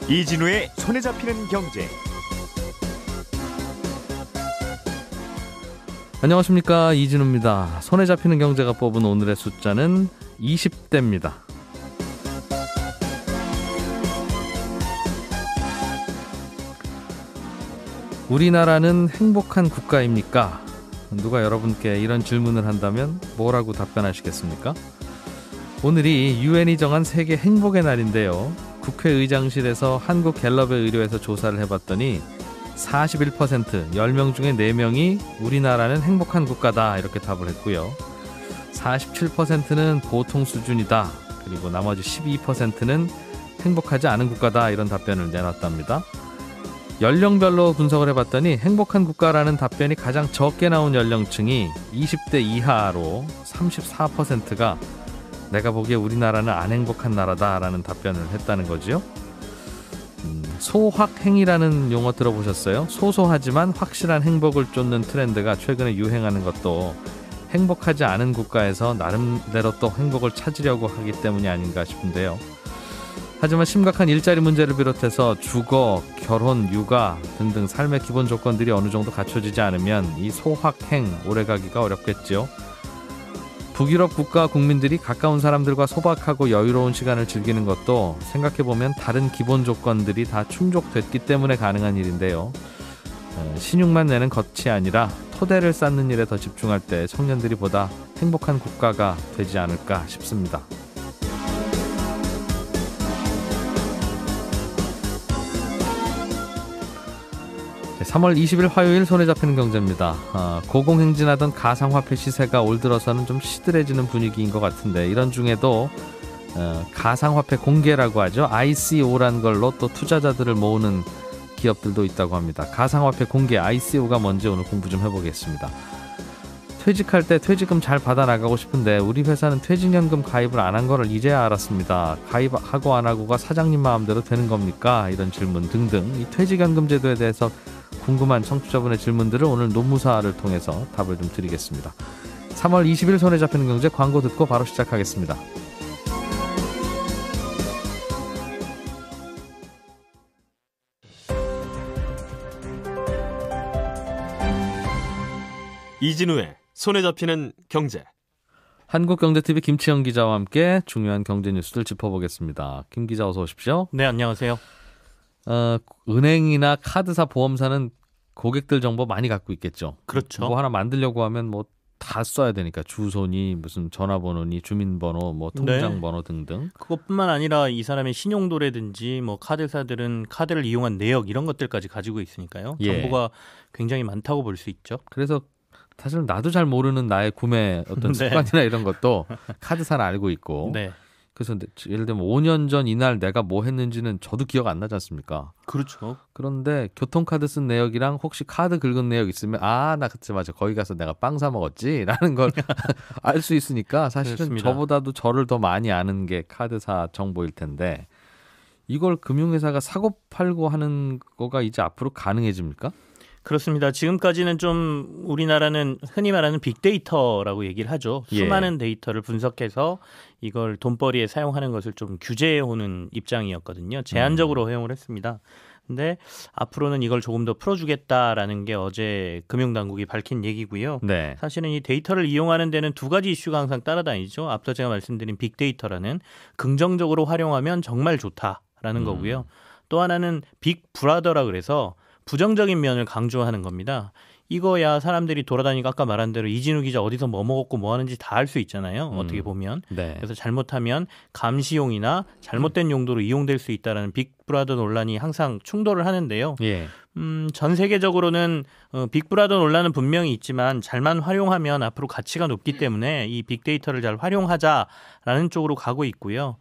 이진우의 손에 잡히는 경제. 안녕하십니까, 이진우입니다. 손에 잡히는 경제가 뽑은 오늘의 숫자는 20대입니다. 우리나라는 행복한 국가입니까? 누가 여러분께 이런 질문을 한다면 뭐라고 답변하시겠습니까? 오늘이 유엔이 정한 세계 행복의 날인데요. 국회의장실에서 한국갤럽에 의뢰해서 조사를 해봤더니 41%, 10명 중에 4명이 우리나라는 행복한 국가다 이렇게 답을 했고요. 47%는 보통 수준이다. 그리고 나머지 12%는 행복하지 않은 국가다 이런 답변을 내놨답니다. 연령별로 분석을 해봤더니 행복한 국가라는 답변이 가장 적게 나온 연령층이 20대 이하로 34%가 내가 보기에 우리나라는 안 행복한 나라다라는 답변을 했다는 거죠. 소확행이라는 용어 들어보셨어요? 소소하지만 확실한 행복을 쫓는 트렌드가 최근에 유행하는 것도 행복하지 않은 국가에서 나름대로 또 행복을 찾으려고 하기 때문이 아닌가 싶은데요. 하지만 심각한 일자리 문제를 비롯해서 주거, 결혼, 육아 등등 삶의 기본 조건들이 어느 정도 갖춰지지 않으면 이 소확행 오래가기가 어렵겠죠. 북유럽 국가 국민들이 가까운 사람들과 소박하고 여유로운 시간을 즐기는 것도 생각해보면 다른 기본 조건들이 다 충족됐기 때문에 가능한 일인데요. 신용만 내는 것이 아니라 토대를 쌓는 일에 더 집중할 때 청년들이 보다 행복한 국가가 되지 않을까 싶습니다. 3월 20일 화요일 손에 잡히는 경제입니다. 고공행진하던 가상화폐 시세가 올 들어서는 좀 시들해지는 분위기인 것 같은데 이런 중에도 가상화폐 공개라고 하죠. ICO라는 걸로 또 투자자들을 모으는 기업들도 있다고 합니다. 가상화폐 공개 ICO가 뭔지 오늘 공부 좀 해보겠습니다. 퇴직할 때 퇴직금 잘 받아나가고 싶은데 우리 회사는 퇴직연금 가입을 안 한 거를 이제야 알았습니다. 가입하고 안 하고가 사장님 마음대로 되는 겁니까? 이런 질문 등등 이 퇴직연금 제도에 대해서 궁금한 청취자분의 질문들을 오늘 노무사를 통해서 답을 좀 드리겠습니다. 3월 20일 손에 잡히는 경제 광고 듣고 바로 시작하겠습니다. 이진우의 손에 잡히는 경제. 한국경제TV 김치영 기자와 함께 중요한 경제 뉴스들 짚어보겠습니다. 김 기자 어서 오십시오. 네, 안녕하세요. 은행이나 카드사, 보험사는 고객들 정보 많이 갖고 있겠죠. 그렇죠. 뭐 하나 만들려고 하면 뭐 다 써야 되니까 주소니 무슨 전화번호니 주민번호 뭐 통장번호 등등. 그것뿐만 아니라 이 사람의 신용도라든지 뭐 카드사들은 카드를 이용한 내역 이런 것들까지 가지고 있으니까요. 정보가 굉장히 많다고 볼 수 있죠. 그래서 사실 나도 잘 모르는 나의 구매 어떤 습관이나 이런 것도 카드사는 알고 있고. 네. 그래서 예를 들면 5년 전 이날 내가 뭐 했는지는 저도 기억 안 나지 않습니까? 그렇죠. 그런데 교통카드 쓴 내역이랑 혹시 카드 긁은 내역 있으면 나 그때 맞아 거기 가서 내가 빵 사 먹었지 라는 걸 알 수 있으니까 사실은 그렇습니다. 저보다도 저를 더 많이 아는 게 카드사 정보일 텐데 이걸 금융회사가 사고 팔고 하는 거가 이제 앞으로 가능해집니까? 그렇습니다. 지금까지는 좀 우리나라는 흔히 말하는 빅데이터라고 얘기를 하죠. 수많은 데이터를 분석해서 이걸 돈벌이에 사용하는 것을 좀 규제해오는 입장이었거든요. 제한적으로 허용을 했습니다. 근데 앞으로는 이걸 조금 더 풀어주겠다라는 게 어제 금융당국이 밝힌 얘기고요. 네. 사실은 이 데이터를 이용하는 데는 두 가지 이슈가 항상 따라다니죠. 앞서 제가 말씀드린 빅데이터라는 긍정적으로 활용하면 정말 좋다라는 거고요. 또 하나는 빅브라더라 그래서 부정적인 면을 강조하는 겁니다. 이거야 사람들이 돌아다니고 아까 말한 대로 이진우 기자 어디서 뭐 먹었고 뭐 하는지 다 알 수 있잖아요. 어떻게 보면. 네. 그래서 잘못하면 감시용이나 잘못된 용도로 이용될 수 있다는 빅브라더 논란이 항상 충돌을 하는데요. 예. 전 세계적으로는 빅브라더 논란은 분명히 있지만 잘만 활용하면 앞으로 가치가 높기 때문에 이 빅데이터를 잘 활용하자라는 쪽으로 가고 있고요.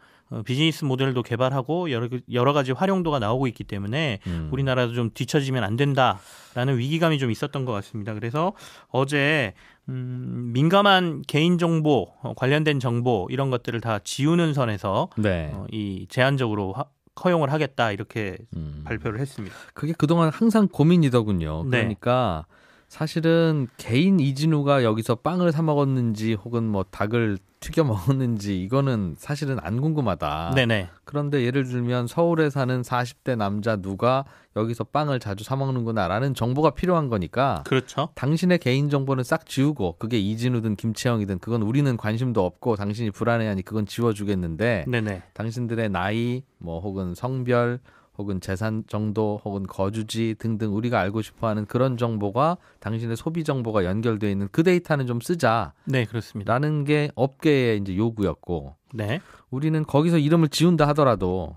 비즈니스 모델도 개발하고 여러 가지 활용도가 나오고 있기 때문에 우리나라도 좀 뒤처지면 안 된다라는 위기감이 좀 있었던 것 같습니다. 그래서 어제 민감한 개인정보 관련된 정보 이런 것들을 다 지우는 선에서 네. 이 제한적으로 허용을 하겠다 이렇게 발표를 했습니다. 그게 그동안 항상 고민이더군요. 네. 그러니까 사실은 개인 이진우가 여기서 빵을 사 먹었는지 혹은 뭐 닭을 튀겨 먹었는지 이거는 사실은 안 궁금하다. 네네. 그런데 예를 들면 서울에 사는 40대 남자 누가 여기서 빵을 자주 사 먹는구나라는 정보가 필요한 거니까 그렇죠. 당신의 개인 정보는 싹 지우고 그게 이진우든 김채영이든 그건 우리는 관심도 없고 당신이 불안해하니 그건 지워주겠는데 네네. 당신들의 나이 뭐 혹은 성별 혹은 재산 정도 혹은 거주지 등등 우리가 알고 싶어하는 그런 정보가 당신의 소비 정보가 연결되어 있는 그 데이터는 좀 쓰자라는 네, 그렇습니다. 게 업계의 이제 요구였고 네. 우리는 거기서 이름을 지운다 하더라도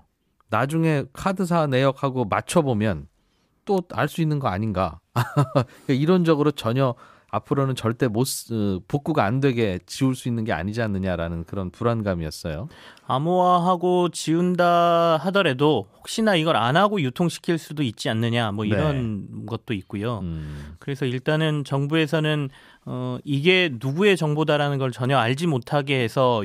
나중에 카드사 내역하고 맞춰보면 또 알 수 있는 거 아닌가. 이론적으로 전혀 앞으로는 절대 복구가 안 되게 지울 수 있는 게 아니지 않느냐라는 그런 불안감이었어요. 암호화하고 지운다 하더라도 혹시나 이걸 안 하고 유통시킬 수도 있지 않느냐 뭐 이런 것도 있고요. 그래서 일단은 정부에서는 이게 누구의 정보다라는 걸 전혀 알지 못하게 해서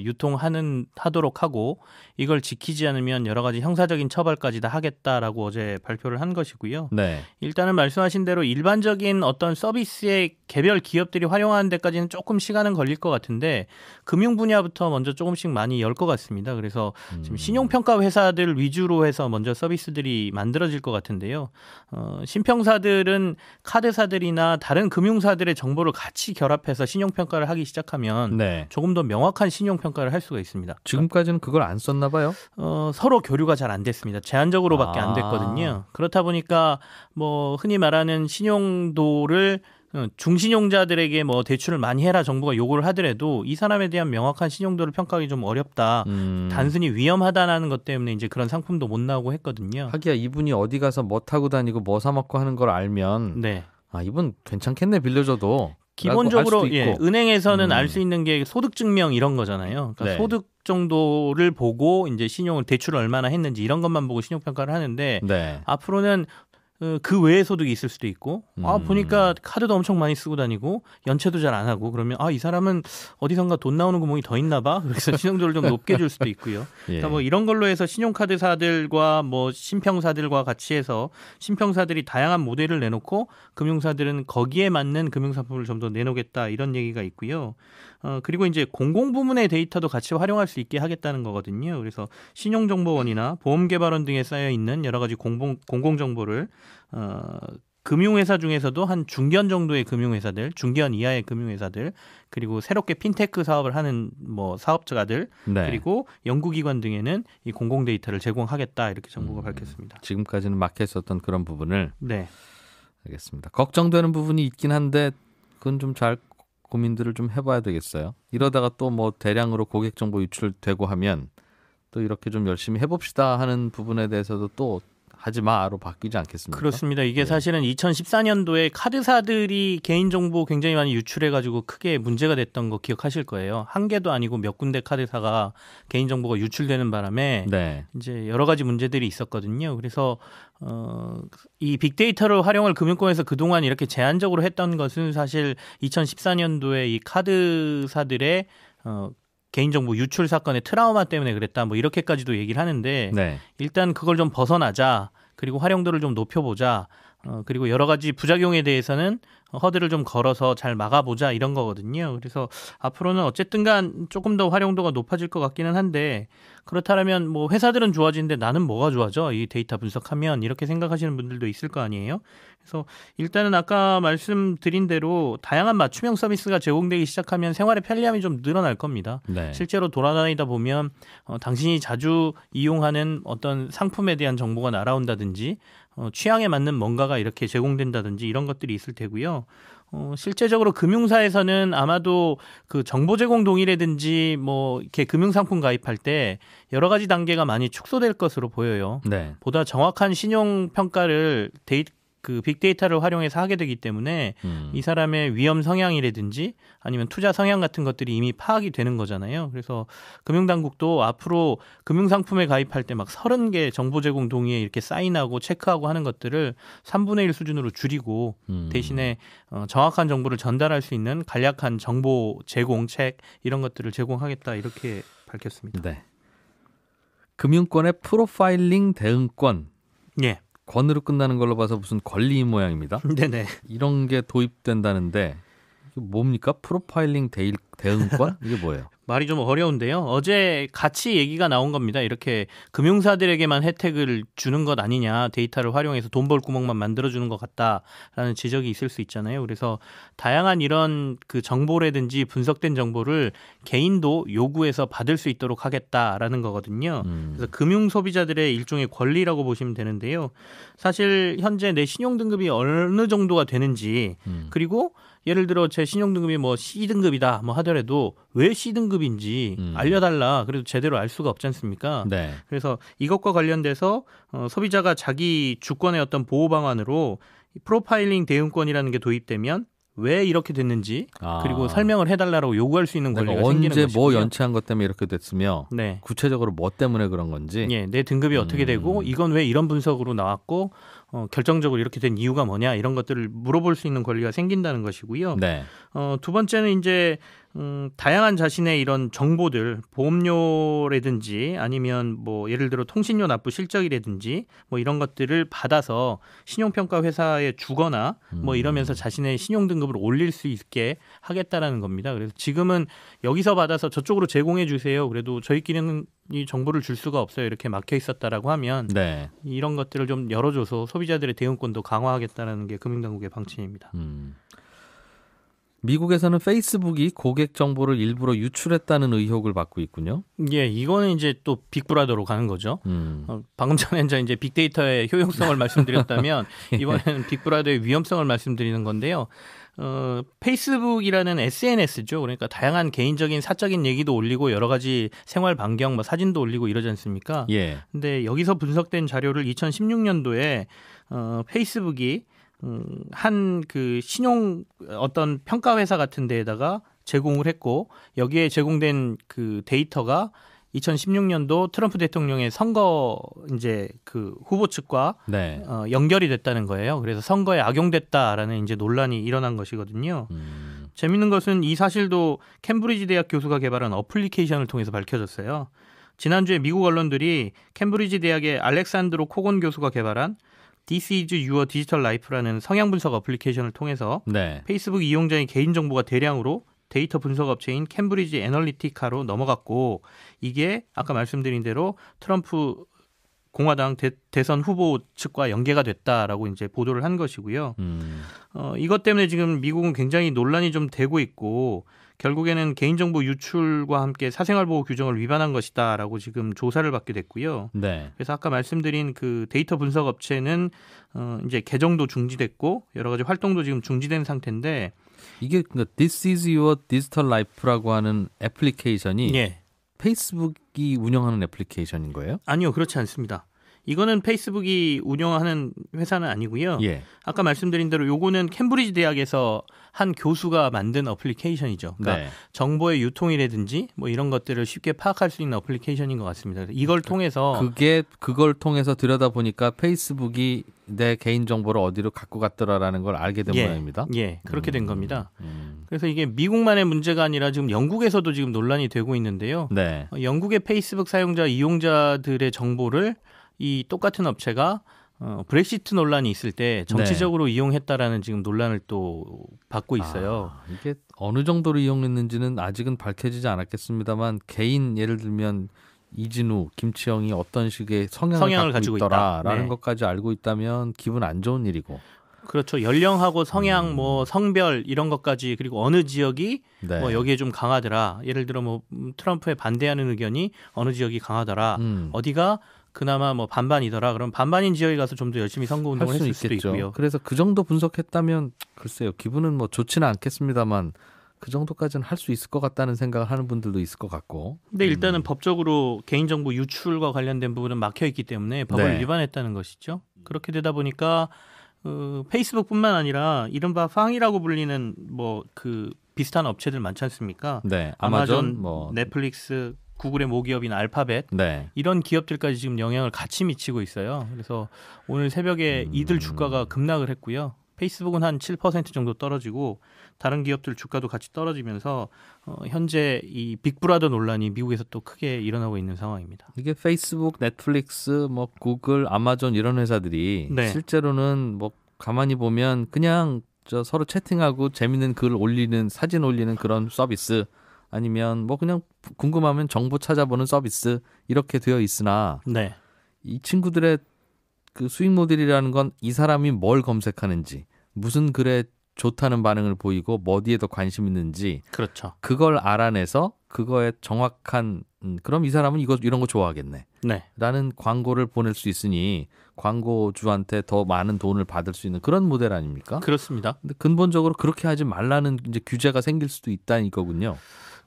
하도록 하고 이걸 지키지 않으면 여러 가지 형사적인 처벌까지 다 하겠다라고 어제 발표를 한 것이고요. 네. 일단은 말씀하신 대로 일반적인 어떤 서비스에 개별 기업들이 활용하는 데까지는 조금 시간은 걸릴 것 같은데 금융 분야부터 먼저 조금씩 많이 열 것 같습니다. 그래서 지금 신용평가 회사들 위주로 해서 먼저 서비스들이 만들어질 것 같은데요. 신평사들은 카드사들이나 다른 금융사들의 정보를 같이 결합해서 신용평가를 하기 시작하면 네. 조금 더 명확한 신용평가를 할 수가 있습니다. 지금까지는 그걸 안 썼나 봐요. 서로 교류가 잘 안 됐습니다. 제한적으로밖에 안 됐거든요. 그렇다 보니까 뭐 흔히 말하는 신용도를 중신용자들에게 뭐 대출을 많이 해라 정부가 요구를 하더라도 이 사람에 대한 명확한 신용도를 평가하기 좀 어렵다. 단순히 위험하다는 것 때문에 이제 그런 상품도 못 나오고 했거든요. 하기야 이분이 어디 가서 뭐 타고 다니고 뭐 사 먹고 하는 걸 알면 네. 아 이분 괜찮겠네 빌려줘도 기본적으로 알 수도 있고. 은행에서는 알 수 있는 게 소득 증명 이런 거잖아요. 그러니까 네. 소득 정도를 보고 이제 대출을 얼마나 했는지 이런 것만 보고 신용 평가를 하는데 네. 앞으로는 그 외의 소득이 있을 수도 있고 보니까 카드도 엄청 많이 쓰고 다니고 연체도 잘 안 하고 그러면 이 사람은 어디선가 돈 나오는 구멍이 더 있나 봐. 그래서 신용도를 좀 높게 줄 수도 있고요. 그러니까 뭐 이런 걸로 해서 신용카드사들과 뭐 신평사들과 같이 해서 신평사들이 다양한 모델을 내놓고 금융사들은 거기에 맞는 금융상품을 좀 더 내놓겠다 이런 얘기가 있고요. 그리고 이제 공공부문의 데이터도 같이 활용할 수 있게 하겠다는 거거든요. 그래서 신용정보원이나 보험개발원 등에 쌓여 있는 여러 가지 공공정보를 금융회사 중에서도 한 중견 정도의 금융회사들, 중견 이하의 금융회사들, 그리고 새롭게 핀테크 사업을 하는 뭐 사업자들, 네. 그리고 연구기관 등에는 이 공공 데이터를 제공하겠다 이렇게 정부가 밝혔습니다. 지금까지는 막혔었던 그런 부분을 네, 알겠습니다. 걱정되는 부분이 있긴 한데 그건 좀 잘 고민들을 좀 해봐야 되겠어요. 이러다가 또 뭐 대량으로 고객 정보 유출되고 하면 또 이렇게 좀 열심히 해봅시다 하는 부분에 대해서도 또 하지 마로 바뀌지 않겠습니까? 그렇습니다. 이게 사실은 2014년도에 카드사들이 개인정보 굉장히 많이 유출해가지고 크게 문제가 됐던 거 기억하실 거예요. 한 개도 아니고 몇 군데 카드사가 개인정보가 유출되는 바람에 네. 이제 여러 가지 문제들이 있었거든요. 그래서 이 빅데이터를 활용을 금융권에서 그동안 이렇게 제한적으로 했던 것은 사실 2014년도에 이 카드사들의 개인정보 유출 사건의 트라우마 때문에 그랬다. 뭐 이렇게까지도 얘기를 하는데 네. 일단 그걸 좀 벗어나자. 그리고 활용도를 좀 높여보자. 그리고 여러 가지 부작용에 대해서는 허들을 좀 걸어서 잘 막아보자 이런 거거든요. 그래서 앞으로는 어쨌든 간 조금 더 활용도가 높아질 것 같기는 한데 그렇다면 뭐 회사들은 좋아지는데 나는 뭐가 좋아져? 이 데이터 분석하면 이렇게 생각하시는 분들도 있을 거 아니에요. 그래서 일단은 아까 말씀드린 대로 다양한 맞춤형 서비스가 제공되기 시작하면 생활의 편리함이 좀 늘어날 겁니다. 네. 실제로 돌아다니다 보면 당신이 자주 이용하는 어떤 상품에 대한 정보가 날아온다든지 취향에 맞는 뭔가가 이렇게 제공된다든지 이런 것들이 있을 테고요. 실제적으로 금융사에서는 아마도 그 정보 제공 동의라든지 뭐 이렇게 금융상품 가입할 때 여러 가지 단계가 많이 축소될 것으로 보여요. 네. 보다 정확한 신용 평가를 그 빅데이터를 활용해서 하게 되기 때문에 이 사람의 위험 성향이라든지 아니면 투자 성향 같은 것들이 이미 파악이 되는 거잖아요. 그래서 금융당국도 앞으로 금융상품에 가입할 때 막 30개 정보 제공 동의에 이렇게 사인하고 체크하고 하는 것들을 3분의 1 수준으로 줄이고 대신에 정확한 정보를 전달할 수 있는 간략한 정보 제공 책 이런 것들을 제공하겠다 이렇게 밝혔습니다. 네. 금융권의 프로파일링 대응권 예. 권으로 끝나는 걸로 봐서 무슨 권리인 모양입니다. 네네. 이런 게 도입된다는데 이게 뭡니까? 프로파일링 대응권? 이게 뭐예요? 말이 좀 어려운데요. 어제 같이 얘기가 나온 겁니다. 이렇게 금융사들에게만 혜택을 주는 것 아니냐. 데이터를 활용해서 돈 벌 구멍만 만들어주는 것 같다라는 지적이 있을 수 있잖아요. 그래서 다양한 이런 그 정보라든지 분석된 정보를 개인도 요구해서 받을 수 있도록 하겠다라는 거거든요. 그래서 금융 소비자들의 일종의 권리라고 보시면 되는데요. 사실 현재 내 신용 등급이 어느 정도가 되는지 그리고 예를 들어 제 신용 등급이 뭐 C등급이다 뭐 하더라도 왜 C등급인지 알려달라. 그래도 제대로 알 수가 없지 않습니까? 네. 그래서 이것과 관련돼서 소비자가 자기 주권의 어떤 보호 방안으로 프로파일링 대응권이라는 게 도입되면 왜 이렇게 됐는지 그리고 설명을 해달라고 요구할 수 있는 권리가 생기는 언제 것이고요. 뭐 연체한 것 때문에 이렇게 됐으며 네. 구체적으로 뭐 때문에 그런 건지 예, 내 등급이 어떻게 되고 이건 왜 이런 분석으로 나왔고 결정적으로 이렇게 된 이유가 뭐냐 이런 것들을 물어볼 수 있는 권리가 생긴다는 것이고요. 네. 두 번째는 이제 다양한 자신의 이런 정보들 보험료라든지 아니면 뭐 예를 들어 통신료 납부 실적이라든지 뭐 이런 것들을 받아서 신용평가 회사에 주거나 뭐 이러면서 자신의 신용 등급을 올릴 수 있게 하겠다라는 겁니다. 그래서 지금은 여기서 받아서 저쪽으로 제공해 주세요. 그래도 저희끼리는 이 정보를 줄 수가 없어요. 이렇게 막혀 있었다라고 하면 네. 이런 것들을 좀 열어줘서 소비자들의 대응권도 강화하겠다는 게 금융당국의 방침입니다. 미국에서는 페이스북이 고객 정보를 일부러 유출했다는 의혹을 받고 있군요. 예, 이거는 이제 또 빅브라더로 가는 거죠. 방금 전에 이제 빅데이터의 효용성을 말씀드렸다면 이번에는 빅브라더의 위험성을 말씀드리는 건데요. 페이스북이라는 SNS죠. 그러니까 다양한 개인적인 사적인 얘기도 올리고 여러 가지 생활 반경, 뭐 사진도 올리고 이러지 않습니까? 예. 근데 여기서 분석된 자료를 2016년도에 페이스북이 한 그 신용 어떤 평가 회사 같은 데에다가 제공을 했고 여기에 제공된 그 데이터가 2016년도 트럼프 대통령의 선거 이제 그 후보 측과 네. 연결이 됐다는 거예요. 그래서 선거에 악용됐다라는 이제 논란이 일어난 것이거든요. 재밌는 것은 이 사실도 캠브리지 대학 교수가 개발한 어플리케이션을 통해서 밝혀졌어요. 지난주에 미국 언론들이 캠브리지 대학의 알렉산드로 코건 교수가 개발한 This is your digital life라는 성향 분석 어플리케이션을 통해서 네. 페이스북 이용자의 개인정보가 대량으로 데이터 분석 업체인 캠브리지 애널리티카로 넘어갔고 이게 아까 말씀드린 대로 트럼프 공화당 대선 후보 측과 연계가 됐다라고 이제 보도를 한 것이고요. 이것 때문에 지금 미국은 굉장히 논란이 좀 되고 있고 결국에는 개인정보 유출과 함께 사생활보호 규정을 위반한 것이다라고 지금 조사를 받게 됐고요. 네. 그래서 아까 말씀드린 그 데이터 분석 업체는 이제 계정도 중지됐고 여러 가지 활동도 지금 중지된 상태인데 이게 그러니까 This is your digital life라고 하는 애플리케이션이 예. 페이스북이 운영하는 애플리케이션인 거예요? 아니요, 그렇지 않습니다. 이거는 페이스북이 운영하는 회사는 아니고요. 예. 아까 말씀드린 대로 요거는 캠브리지 대학에서 한 교수가 만든 어플리케이션이죠. 그러니까 네. 정보의 유통이라든지 뭐 이런 것들을 쉽게 파악할 수 있는 어플리케이션인 것 같습니다. 이걸 통해서 그걸 통해서 들여다보니까 페이스북이 내 개인 정보를 어디로 갖고 갔더라라는 걸 알게 된 모양입니다. 예, 그렇게 된 겁니다. 그래서 이게 미국만의 문제가 아니라 지금 영국에서도 지금 논란이 되고 있는데요. 네. 영국의 페이스북 사용자 이용자들의 정보를 이 똑같은 업체가 브렉시트 논란이 있을 때 정치적으로 이용했다라는 지금 논란을 또 받고 있어요. 이게 어느 정도로 이용했는지는 아직은 밝혀지지 않았겠습니다만 개인 예를 들면 이진우, 김치영이 어떤 식의 성향을 가지고 있다라는 네. 것까지 알고 있다면 기분 안 좋은 일이고. 그렇죠. 연령하고 성향, 뭐 성별 이런 것까지 그리고 어느 지역이 네. 뭐 여기에 좀 강하더라. 예를 들어 뭐 트럼프에 반대하는 의견이 어느 지역이 강하더라. 어디가 그나마 뭐 반반이더라. 그럼 반반인 지역에 가서 좀 더 열심히 선거 운동을 했을 수도 있고요. 그래서 그 정도 분석했다면 글쎄요. 기분은 뭐 좋지는 않겠습니다만 그 정도까지는 할 수 있을 것 같다는 생각을 하는 분들도 있을 것 같고. 근데 일단은 법적으로 개인정보 유출과 관련된 부분은 막혀 있기 때문에 법을 네. 위반했다는 것이죠. 그렇게 되다 보니까 페이스북뿐만 아니라 이른바 팡이라고 불리는 뭐 그 비슷한 업체들 많지 않습니까? 네. 아마존, 뭐 넷플릭스, 구글의 모기업인 알파벳 네. 이런 기업들까지 지금 영향을 같이 미치고 있어요. 그래서 오늘 새벽에 이들 주가가 급락을 했고요. 페이스북은 한 7% 정도 떨어지고 다른 기업들 주가도 같이 떨어지면서 현재 이 빅브라더 논란이 미국에서 또 크게 일어나고 있는 상황입니다. 이게 페이스북, 넷플릭스, 뭐 구글, 아마존 이런 회사들이 네. 실제로는 뭐 가만히 보면 그냥 서로 채팅하고 재밌는 글 올리는, 사진 올리는 그런 서비스, 아니면 뭐 그냥 궁금하면 정보 찾아보는 서비스 이렇게 되어 있으나 네. 이 친구들의 그 수익 모델이라는 건 이 사람이 뭘 검색하는지, 무슨 글에 좋다는 반응을 보이고 뭐 어디에 더 관심 있는지 그렇죠. 그걸 알아내서 그거에 정확한 그럼 이 사람은 이런 거 좋아하겠네 네. 라는 광고를 보낼 수 있으니 광고주한테 더 많은 돈을 받을 수 있는 그런 모델 아닙니까? 그렇습니다. 근데 근본적으로 그렇게 하지 말라는 이제 규제가 생길 수도 있다는 거군요.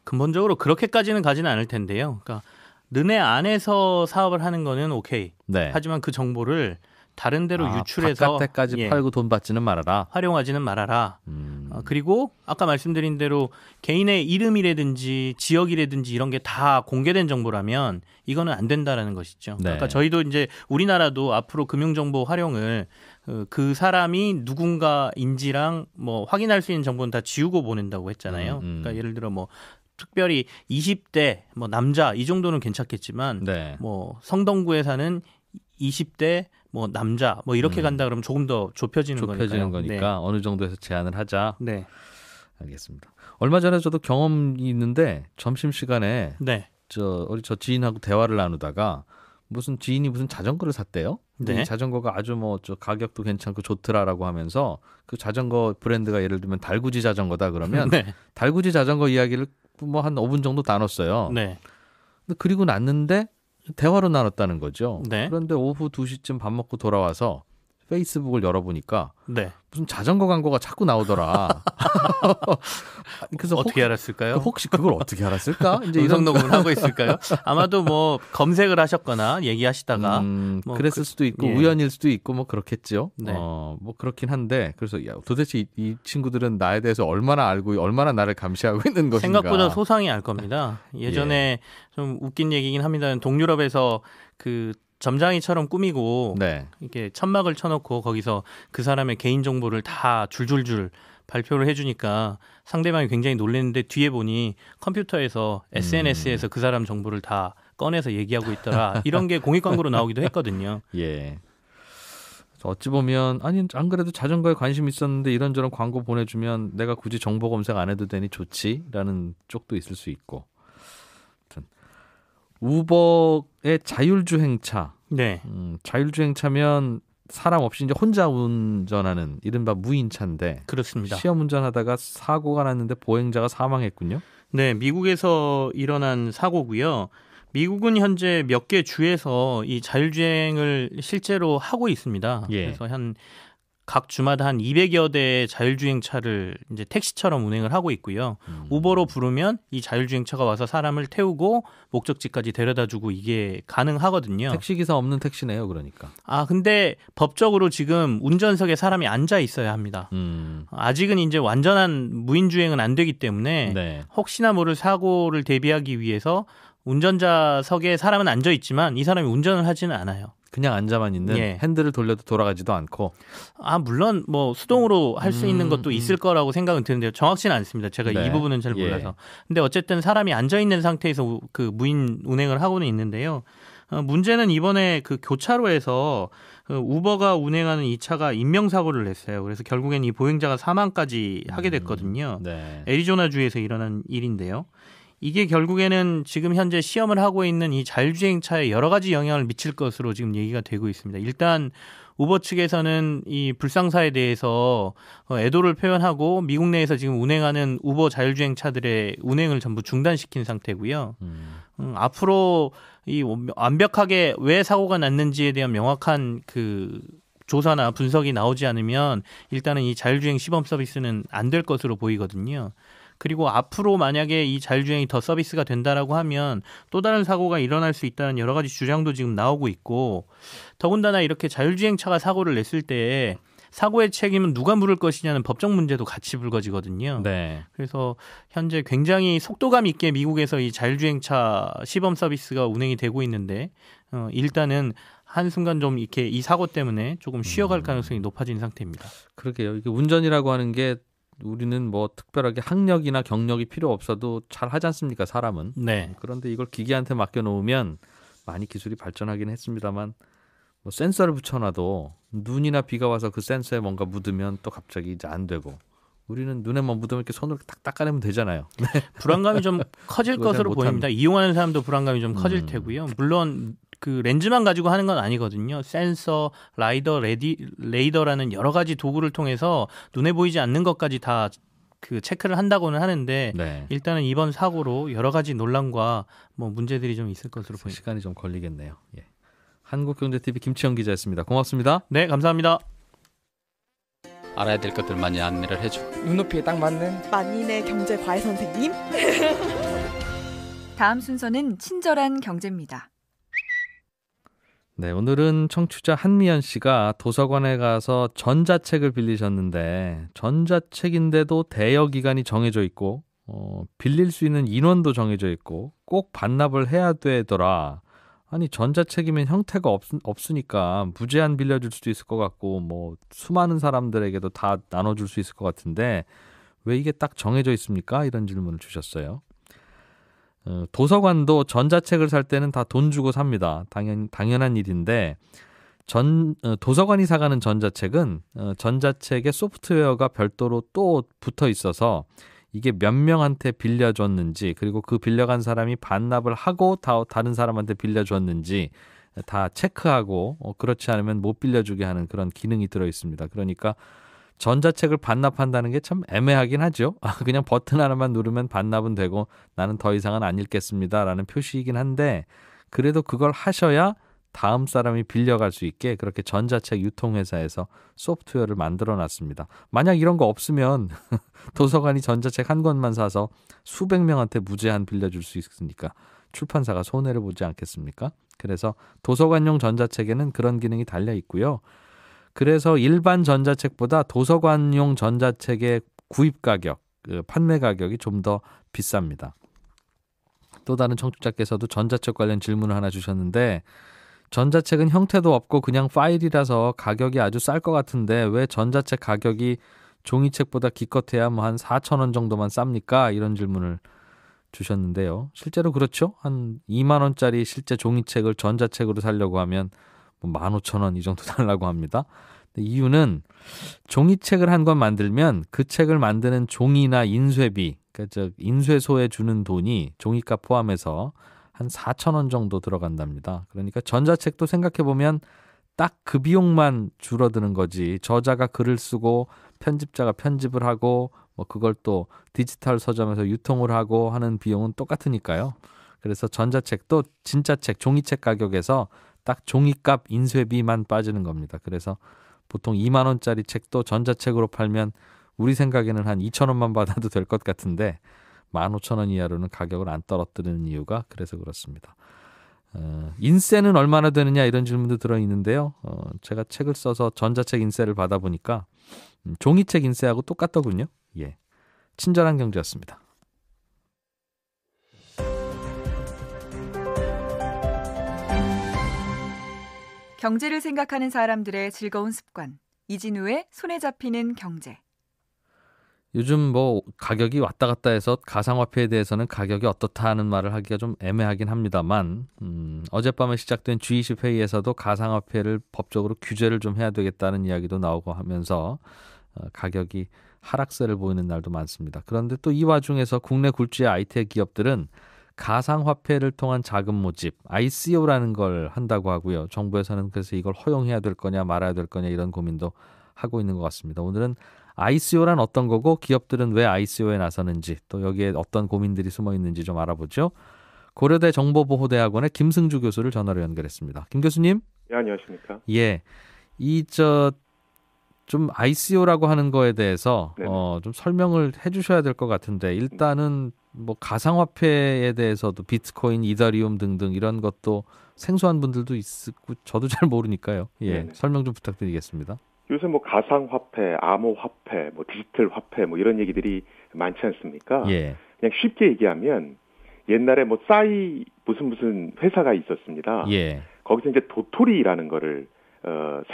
근본적으로 그렇게까지는 가지는 않을 텐데요. 그러니까 너네 안에서 사업을 하는 거는 오케이. 네. 하지만 그 정보를 다른 데로 유출해서 바깥에까지 예, 팔고 돈 받지는 말아라. 활용하지는 말아라. 그리고 아까 말씀드린 대로 개인의 이름이라든지 지역이라든지 이런 게 다 공개된 정보라면 이거는 안 된다라는 것이죠. 네. 그러니까 저희도 이제 우리나라도 앞으로 금융정보 활용을 그 사람이 누군가인지랑 뭐 확인할 수 있는 정보는 다 지우고 보낸다고 했잖아요. 그러니까 예를 들어 뭐 특별히 20대 뭐 남자 이 정도는 괜찮겠지만 네. 뭐 성동구에 사는 20대 뭐 남자 뭐 이렇게 간다 그러면 조금 더 좁혀지는 좁혀지는 거니까요. 거니까 어느 정도에서 제한을 하자. 네. 알겠습니다. 얼마 전에 저도 경험이 있는데 점심시간에 네. 우리 저 지인하고 대화를 나누다가 무슨 지인이 무슨 자전거를 샀대요. 근데 네. 이 자전거가 아주 뭐 저 가격도 괜찮고 좋더라라고 하면서 그 자전거 브랜드가 예를 들면 달구지 자전거다 그러면 네. 달구지 자전거 이야기를 뭐 한 5분 정도 나눴어요. 네. 근데 그리고 났는데 대화로 나눴다는 거죠. 네. 그런데 오후 2시쯤 밥 먹고 돌아와서 페이스북을 열어보니까 네. 무슨 자전거 광고가 자꾸 나오더라. 그래서 어떻게 알았을까요? 혹시 그걸 어떻게 알았을까? 이제 음성 녹음하고 있을까요? 아마도 뭐 검색을 하셨거나 얘기하시다가 뭐 그랬을 수도 있고 예. 우연일 수도 있고 뭐 그렇겠죠. 네. 뭐 그렇긴 한데 그래서 야, 도대체 이 친구들은 나에 대해서 얼마나 알고 얼마나 나를 감시하고 있는 것인가. 생각보다 소상히 알 겁니다. 예전에 좀 웃긴 얘기긴 합니다. 동유럽에서 그 점장이처럼 꾸미고 네. 이렇게 천막을 쳐놓고 거기서 그 사람의 개인 정보를 다 줄줄줄 발표를 해주니까 상대방이 굉장히 놀랐는데 뒤에 보니 컴퓨터에서 SNS에서 그 사람 정보를 다 꺼내서 얘기하고 있더라. 이런 게 공익 광고로 나오기도 했거든요. 예. 어찌 보면 아니 안 그래도 자전거에 관심 있었는데 이런저런 광고 보내주면 내가 굳이 정보 검색 안 해도 되니 좋지라는 쪽도 있을 수 있고. 우버의 자율주행차. 네. 자율주행차면 사람 없이 이제 혼자 운전하는 이른바 무인차인데 그렇습니다. 시험 운전하다가 사고가 났는데 보행자가 사망했군요. 네, 미국에서 일어난 사고고요. 미국은 현재 몇 개 주에서 이 자율주행을 실제로 하고 있습니다. 예. 그래서 각 주마다 한 200여 대의 자율주행차를 이제 택시처럼 운행을 하고 있고요. 우버로 부르면 이 자율주행차가 와서 사람을 태우고 목적지까지 데려다주고 이게 가능하거든요. 택시기사 없는 택시네요, 그러니까. 근데 법적으로 지금 운전석에 사람이 앉아 있어야 합니다. 아직은 이제 완전한 무인주행은 안 되기 때문에 네. 혹시나 모를 사고를 대비하기 위해서 운전자석에 사람은 앉아 있지만 이 사람이 운전을 하지는 않아요. 그냥 앉아만 있는 예. 핸들을 돌려도 돌아가지도 않고. 물론 뭐 수동으로 할 수 있는 것도 있을 거라고 생각은 드는데요. 정확치는 않습니다. 제가 네. 이 부분은 잘 예. 몰라서. 근데 어쨌든 사람이 앉아 있는 상태에서 그 무인 운행을 하고는 있는데요. 문제는 이번에 그 교차로에서 우버가 운행하는 이 차가 인명사고를 냈어요. 그래서 결국엔 이 보행자가 사망까지 하게 됐거든요. 네. 애리조나주에서 일어난 일인데요. 이게 결국에는 지금 현재 시험을 하고 있는 이 자율주행차에 여러 가지 영향을 미칠 것으로 지금 얘기가 되고 있습니다. 일단 우버 측에서는 이 불상사에 대해서 애도를 표현하고 미국 내에서 지금 운행하는 우버 자율주행차들의 운행을 전부 중단시킨 상태고요. 앞으로 이 완벽하게 왜 사고가 났는지에 대한 명확한 그 조사나 분석이 나오지 않으면 일단은 이 자율주행 시범 서비스는 안 될 것으로 보이거든요. 그리고 앞으로 만약에 이 자율주행이 더 서비스가 된다라고 하면 또 다른 사고가 일어날 수 있다는 여러 가지 주장도 지금 나오고 있고 더군다나 이렇게 자율주행차가 사고를 냈을 때 사고의 책임은 누가 물을 것이냐는 법적 문제도 같이 불거지거든요. 네. 그래서 현재 굉장히 속도감 있게 미국에서 이 자율주행차 시범 서비스가 운행이 되고 있는데 일단은 한순간 좀 이렇게 이 사고 때문에 조금 쉬어갈 가능성이 높아진 상태입니다. 그러게요. 이게 운전이라고 하는 게 우리는 뭐 특별하게 학력이나 경력이 필요 없어도 잘 하지 않습니까, 사람은. 네. 그런데 이걸 기계한테 맡겨놓으면 많이 기술이 발전하긴 했습니다만 뭐 센서를 붙여놔도 눈이나 비가 와서 그 센서에 뭔가 묻으면 또 갑자기 이제 안 되고 우리는 눈에만 묻으면 이렇게 손으로 딱 닦아내면 되잖아요. 불안감이 좀 커질 그거 잘 것으로 못합니다. 보입니다. 이용하는 사람도 불안감이 좀 커질 테고요. 물론 그 렌즈만 가지고 하는 건 아니거든요. 센서, 레이더라는 여러 가지 도구를 통해서 눈에 보이지 않는 것까지 다 그 체크를 한다고는 하는데 네. 일단은 이번 사고로 여러 가지 논란과 뭐 문제들이 좀 있을 것으로 보입니다. 시간이 좀 걸리겠네요. 예. 한국경제TV 김치영 기자였습니다. 고맙습니다. 네, 감사합니다. 알아야 될 것들 많이 안내를 해주고 눈높이에 딱 맞는 만인의 경제 과외 선생님. 다음 순서는 친절한 경제입니다. 네, 오늘은 청취자 한미연 씨가 도서관에 가서 전자책을 빌리셨는데 전자책인데도 대여 기간이 정해져 있고 빌릴 수 있는 인원도 정해져 있고 꼭 반납을 해야 되더라. 아니 전자책이면 형태가 없으니까 무제한 빌려줄 수도 있을 것 같고 뭐 수많은 사람들에게도 다 나눠줄 수 있을 것 같은데 왜 이게 딱 정해져 있습니까? 이런 질문을 주셨어요. 도서관도 전자책을 살 때는 다 돈 주고 삽니다. 당연한 일인데 도서관이 사가는 전자책은 전자책에 소프트웨어가 별도로 또 붙어 있어서 이게 몇 명한테 빌려줬는지 그리고 그 빌려간 사람이 반납을 하고 다른 사람한테 빌려줬는지 다 체크하고 그렇지 않으면 못 빌려주게 하는 그런 기능이 들어 있습니다. 그러니까 전자책을 반납한다는 게 참 애매하긴 하죠. 그냥 버튼 하나만 누르면 반납은 되고 나는 더 이상은 안 읽겠습니다라는 표시이긴 한데 그래도 그걸 하셔야 다음 사람이 빌려갈 수 있게 그렇게 전자책 유통회사에서 소프트웨어를 만들어 놨습니다. 만약 이런 거 없으면 도서관이 전자책 한 권만 사서 수백 명한테 무제한 빌려줄 수 있으니까 출판사가 손해를 보지 않겠습니까? 그래서 도서관용 전자책에는 그런 기능이 달려 있고요. 그래서 일반 전자책보다 도서관용 전자책의 구입 가격, 판매 가격이 좀 더 비쌉니다. 또 다른 청취자께서도 전자책 관련 질문을 하나 주셨는데 전자책은 형태도 없고 그냥 파일이라서 가격이 아주 쌀 것 같은데 왜 전자책 가격이 종이책보다 기껏해야 뭐 한 4,000원 정도만 쌉니까? 이런 질문을 주셨는데요. 실제로 그렇죠. 한 2만 원짜리 실제 종이책을 전자책으로 사려고 하면 15,000원 이 정도 달라고 합니다. 이유는 종이책을 한 권 만들면 그 책을 만드는 종이나 인쇄비, 그러니까 인쇄소에 주는 돈이 종이값 포함해서 한 4,000원 정도 들어간답니다. 그러니까 전자책도 생각해보면 딱 그 비용만 줄어드는 거지 저자가 글을 쓰고 편집자가 편집을 하고 뭐 그걸 또 디지털 서점에서 유통을 하고 하는 비용은 똑같으니까요. 그래서 전자책도 진짜 책, 종이책 가격에서 딱 종이값 인쇄비만 빠지는 겁니다. 그래서 보통 2만 원짜리 책도 전자책으로 팔면 우리 생각에는 한 2,000원만 받아도 될 것 같은데 15,000원 이하로는 가격을 안 떨어뜨리는 이유가 그래서 그렇습니다. 인세는 얼마나 되느냐 이런 질문도 들어있는데요. 제가 책을 써서 전자책 인세를 받아보니까 종이책 인세하고 똑같더군요. 예, 친절한 경제였습니다. 경제를 생각하는 사람들의 즐거운 습관. 이진우의 손에 잡히는 경제. 요즘 뭐 가격이 왔다 갔다 해서 가상화폐에 대해서는 가격이 어떻다 하는 말을 하기가 좀 애매하긴 합니다만 어젯밤에 시작된 G20 회의에서도 가상화폐를 법적으로 규제를 좀 해야 되겠다는 이야기도 나오고 하면서 가격이 하락세를 보이는 날도 많습니다. 그런데 또 이 와중에서 국내 굴지의 IT 기업들은 가상화폐를 통한 자금 모집, ICO라는 걸 한다고 하고요. 정부에서는 그래서 이걸 허용해야 될 거냐 말아야 될 거냐 이런 고민도 하고 있는 것 같습니다. 오늘은 ICO란 어떤 거고 기업들은 왜 ICO에 나서는지 또 여기에 어떤 고민들이 숨어 있는지 좀 알아보죠. 고려대 정보보호대학원의 김승주 교수를 전화로 연결했습니다. 김 교수님. 네, 안녕하십니까. 예, 좀 ICO라고 하는 거에 대해서 좀 설명을 해주셔야 될 것 같은데 일단은 뭐 가상화폐에 대해서도 비트코인, 이더리움 등등 이런 것도 생소한 분들도 있고 저도 잘 모르니까요. 예, 네네. 설명 좀 부탁드리겠습니다. 요새 뭐 가상화폐, 암호화폐, 뭐 디지털 화폐 뭐 이런 얘기들이 많지 않습니까? 예, 그냥 쉽게 얘기하면 옛날에 뭐 싸이 무슨 회사가 있었습니다. 예, 거기서 이제 도토리라는 거를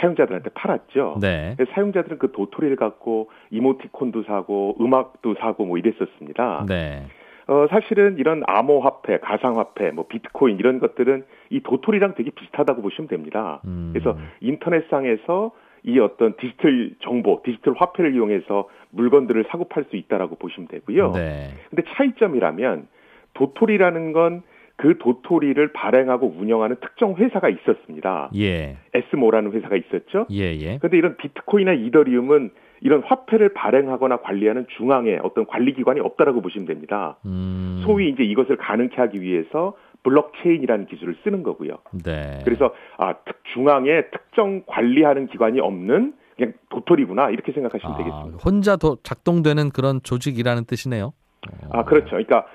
사용자들한테 팔았죠. 네. 그래서 사용자들은 그 도토리를 갖고 이모티콘도 사고 음악도 사고 뭐 이랬었습니다. 네. 사실은 이런 암호화폐, 가상화폐, 뭐 비트코인 이런 것들은 이 도토리랑 되게 비슷하다고 보시면 됩니다. 그래서 인터넷상에서 이 어떤 디지털 정보, 디지털 화폐를 이용해서 물건들을 사고 팔 수 있다라고 보시면 되고요. 네. 근데 차이점이라면 도토리라는 건 그 도토리를 발행하고 운영하는 특정 회사가 있었습니다. 예. 에스모라는 회사가 있었죠. 예, 예. 그런데 이런 비트코인이나 이더리움은 이런 화폐를 발행하거나 관리하는 중앙에 어떤 관리기관이 없다라고 보시면 됩니다. 소위 이제 이것을 가능케 하기 위해서 블록체인이라는 기술을 쓰는 거고요. 네. 그래서 중앙에 특정 관리하는 기관이 없는 그냥 도토리구나 이렇게 생각하시면 되겠습니다. 혼자 작동되는 그런 조직이라는 뜻이네요. 그렇죠. 그러니까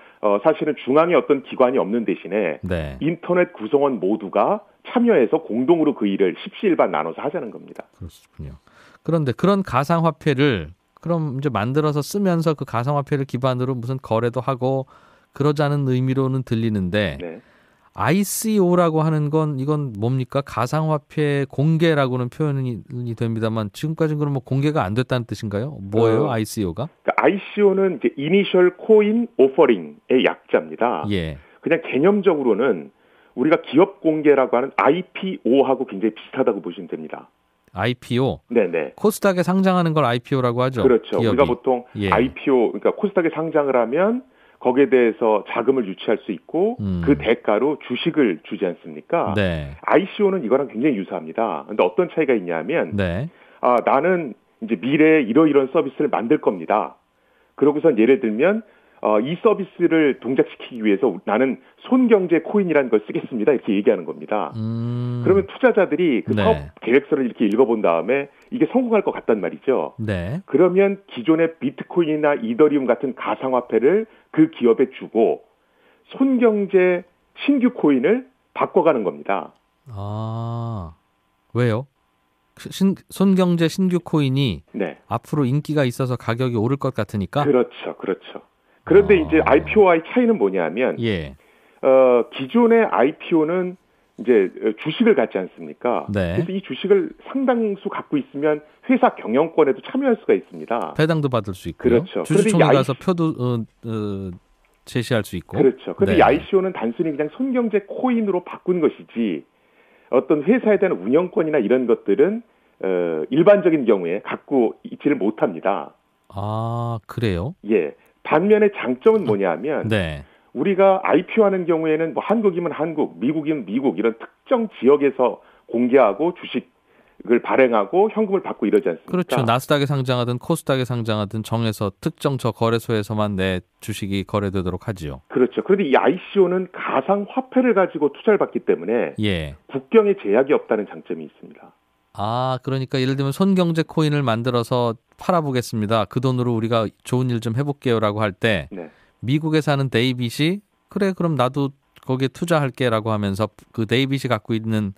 사실은 중앙에 어떤 기관이 없는 대신에 네. 인터넷 구성원 모두가 참여해서 공동으로 그 일을 십시일반 나눠서 하자는 겁니다. 그렇군요. 그런데 그런 가상화폐를 그럼 이제 만들어서 쓰면서 그 가상화폐를 기반으로 무슨 거래도 하고 그러자는 의미로는 들리는데 네. ICO라고 하는 건 이건 뭡니까? 가상화폐 공개라고는 표현이 됩니다만 지금까지는 그럼 뭐 공개가 안 됐다는 뜻인가요? 뭐예요? ICO가? 그러니까 ICO는 이제 Initial Coin Offering의 약자입니다. 예. 그냥 개념적으로는 우리가 기업 공개라고 하는 IPO하고 굉장히 비슷하다고 보시면 됩니다. IPO. 네네. 코스닥에 상장하는 걸 IPO라고 하죠. 그렇죠. 기업이. 우리가 보통 예. IPO, 그러니까 코스닥에 상장을 하면 거기에 대해서 자금을 유치할 수 있고 그 대가로 주식을 주지 않습니까? 네. ICO는 이거랑 굉장히 유사합니다. 근데 어떤 차이가 있냐면 네. 나는 이제 미래에 이러이러한 서비스를 만들 겁니다. 그러고선 예를 들면 이 서비스를 동작시키기 위해서 나는 손경제 코인이라는 걸 쓰겠습니다. 이렇게 얘기하는 겁니다. 그러면 투자자들이 그 네. 사업 계획서를 이렇게 읽어본 다음에 이게 성공할 것 같단 말이죠. 네. 그러면 기존의 비트코인이나 이더리움 같은 가상화폐를 그 기업에 주고 손경제 신규 코인을 바꿔가는 겁니다. 왜요? 손경제 신규 코인이 네. 앞으로 인기가 있어서 가격이 오를 것 같으니까? 그렇죠. 그런데 이제 IPO와의 차이는 뭐냐면 예. 기존의 IPO는 이제 주식을 갖지 않습니까? 네. 그래서 이 주식을 상당수 갖고 있으면 회사 경영권에도 참여할 수가 있습니다. 배당도 받을 수 있고요. 그렇죠. 주주총회 가서 표도 제시할 수 있고. 그렇죠. 그런데 네. 이 ICO는 단순히 그냥 손경제 코인으로 바꾼 것이지 어떤 회사에 대한 운영권이나 이런 것들은 일반적인 경우에 갖고 있지를 못합니다. 그래요? 예. 반면에 장점은 뭐냐면 네. 우리가 IPO하는 경우에는 뭐 한국이면 한국, 미국이면 미국 이런 특정 지역에서 공개하고 주식을 발행하고 현금을 받고 이러지 않습니까? 그렇죠. 나스닥에 상장하든 코스닥에 상장하든 정해서 특정 저 거래소에서만 내 주식이 거래되도록 하지요. 그렇죠. 그런데 이 ICO는 가상 화폐를 가지고 투자를 받기 때문에 예. 국경에 제약이 없다는 장점이 있습니다. 그러니까 예를 들면 손경제 코인을 만들어서 팔아보겠습니다. 그 돈으로 우리가 좋은 일 좀 해볼게요라고 할 때 네. 미국에 사는 데이빗이 그래 그럼 나도 거기에 투자할게라고 하면서 그 데이빗이 갖고 있는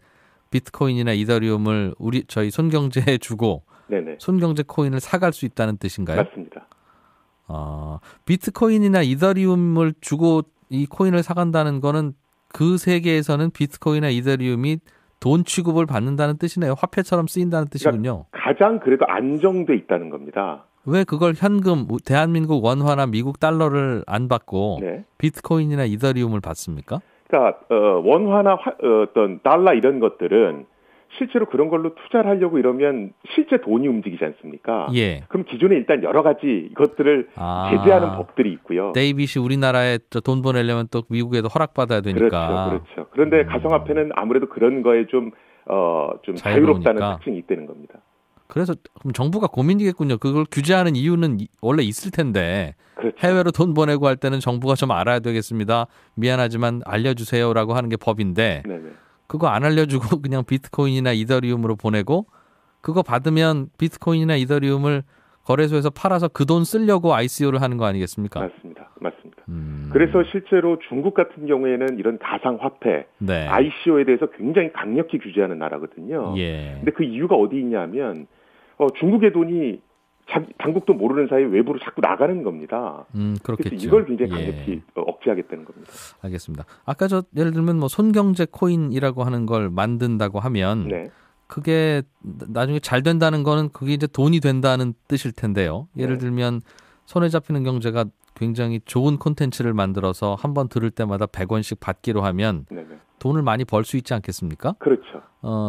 비트코인이나 이더리움을 저희 손경제에 주고 네네. 손경제 코인을 사갈 수 있다는 뜻인가요? 맞습니다. 비트코인이나 이더리움을 주고 이 코인을 사간다는 거는 그 세계에서는 비트코인이나 이더리움이 돈 취급을 받는다는 뜻이네요. 화폐처럼 쓰인다는 뜻이군요. 그러니까 가장 그래도 안정돼 있다는 겁니다. 왜 그걸 현금, 대한민국 원화나 미국 달러를 안 받고 네. 비트코인이나 이더리움을 받습니까? 그러니까 원화나 어떤 달러 이런 것들은 실제로 그런 걸로 투자를 하려고 이러면 실제 돈이 움직이지 않습니까? 예. 그럼 기존에 일단 여러 가지 것들을 제재하는 법들이 있고요. 데이빗이 우리나라에 돈 보내려면 또 미국에도 허락받아야 되니까. 그렇죠. 그런데 가상화폐는 아무래도 그런 거에 좀 자유롭다는 특징이 있다는 겁니다. 그래서 그럼 정부가 고민이겠군요. 그걸 규제하는 이유는 원래 있을 텐데 그렇죠. 해외로 돈 보내고 할 때는 정부가 좀 알아야 되겠습니다. 미안하지만 알려주세요라고 하는 게 법인데 네네. 그거 안 알려주고 그냥 비트코인이나 이더리움으로 보내고 그거 받으면 비트코인이나 이더리움을 거래소에서 팔아서 그 돈 쓰려고 ICO를 하는 거 아니겠습니까? 맞습니다. 그래서 실제로 중국 같은 경우에는 이런 가상화폐, 네. ICO에 대해서 굉장히 강력히 규제하는 나라거든요. 예. 근데 그 이유가 어디 있냐면 중국의 돈이 당국도 모르는 사이에 외부로 자꾸 나가는 겁니다. 그렇겠죠. 그래서 이걸 굉장히 강력히 억제하겠다는 겁니다. 알겠습니다. 아까 예를 들면 뭐 손경제 코인이라고 하는 걸 만든다고 하면 네. 그게 나중에 잘 된다는 거는 그게 이제 돈이 된다는 뜻일 텐데요. 예를 네. 들면 손에 잡히는 경제가 굉장히 좋은 콘텐츠를 만들어서 한번 들을 때마다 100원씩 받기로 하면 네네. 돈을 많이 벌 수 있지 않겠습니까? 그렇죠.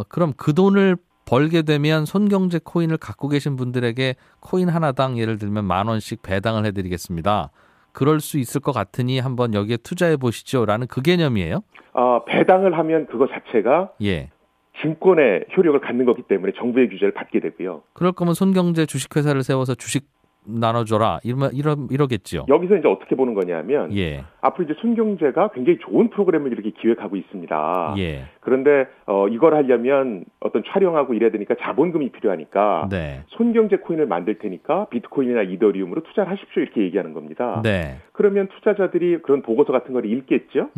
그럼 그 돈을 벌게 되면 손경제 코인을 갖고 계신 분들에게 코인 하나당 예를 들면 10,000원씩 배당을 해드리겠습니다. 그럴 수 있을 것 같으니 한번 여기에 투자해 보시죠라는 그 개념이에요? 배당을 하면 그거 자체가 예. 증권의 효력을 갖는 거기 때문에 정부의 규제를 받게 되고요. 그럴 거면 손경제 주식회사를 세워서 주식 나눠줘라 이러겠지요. 여기서 이제 어떻게 보는 거냐면 예. 앞으로 이제 손경제가 굉장히 좋은 프로그램을 이렇게 기획하고 있습니다. 예. 그런데 이걸 하려면 어떤 촬영하고 이래야 되니까 자본금이 필요하니까 네. 손경제 코인을 만들 테니까 비트코인이나 이더리움으로 투자를 하십시오 이렇게 얘기하는 겁니다. 네. 그러면 투자자들이 그런 보고서 같은 걸 읽겠죠.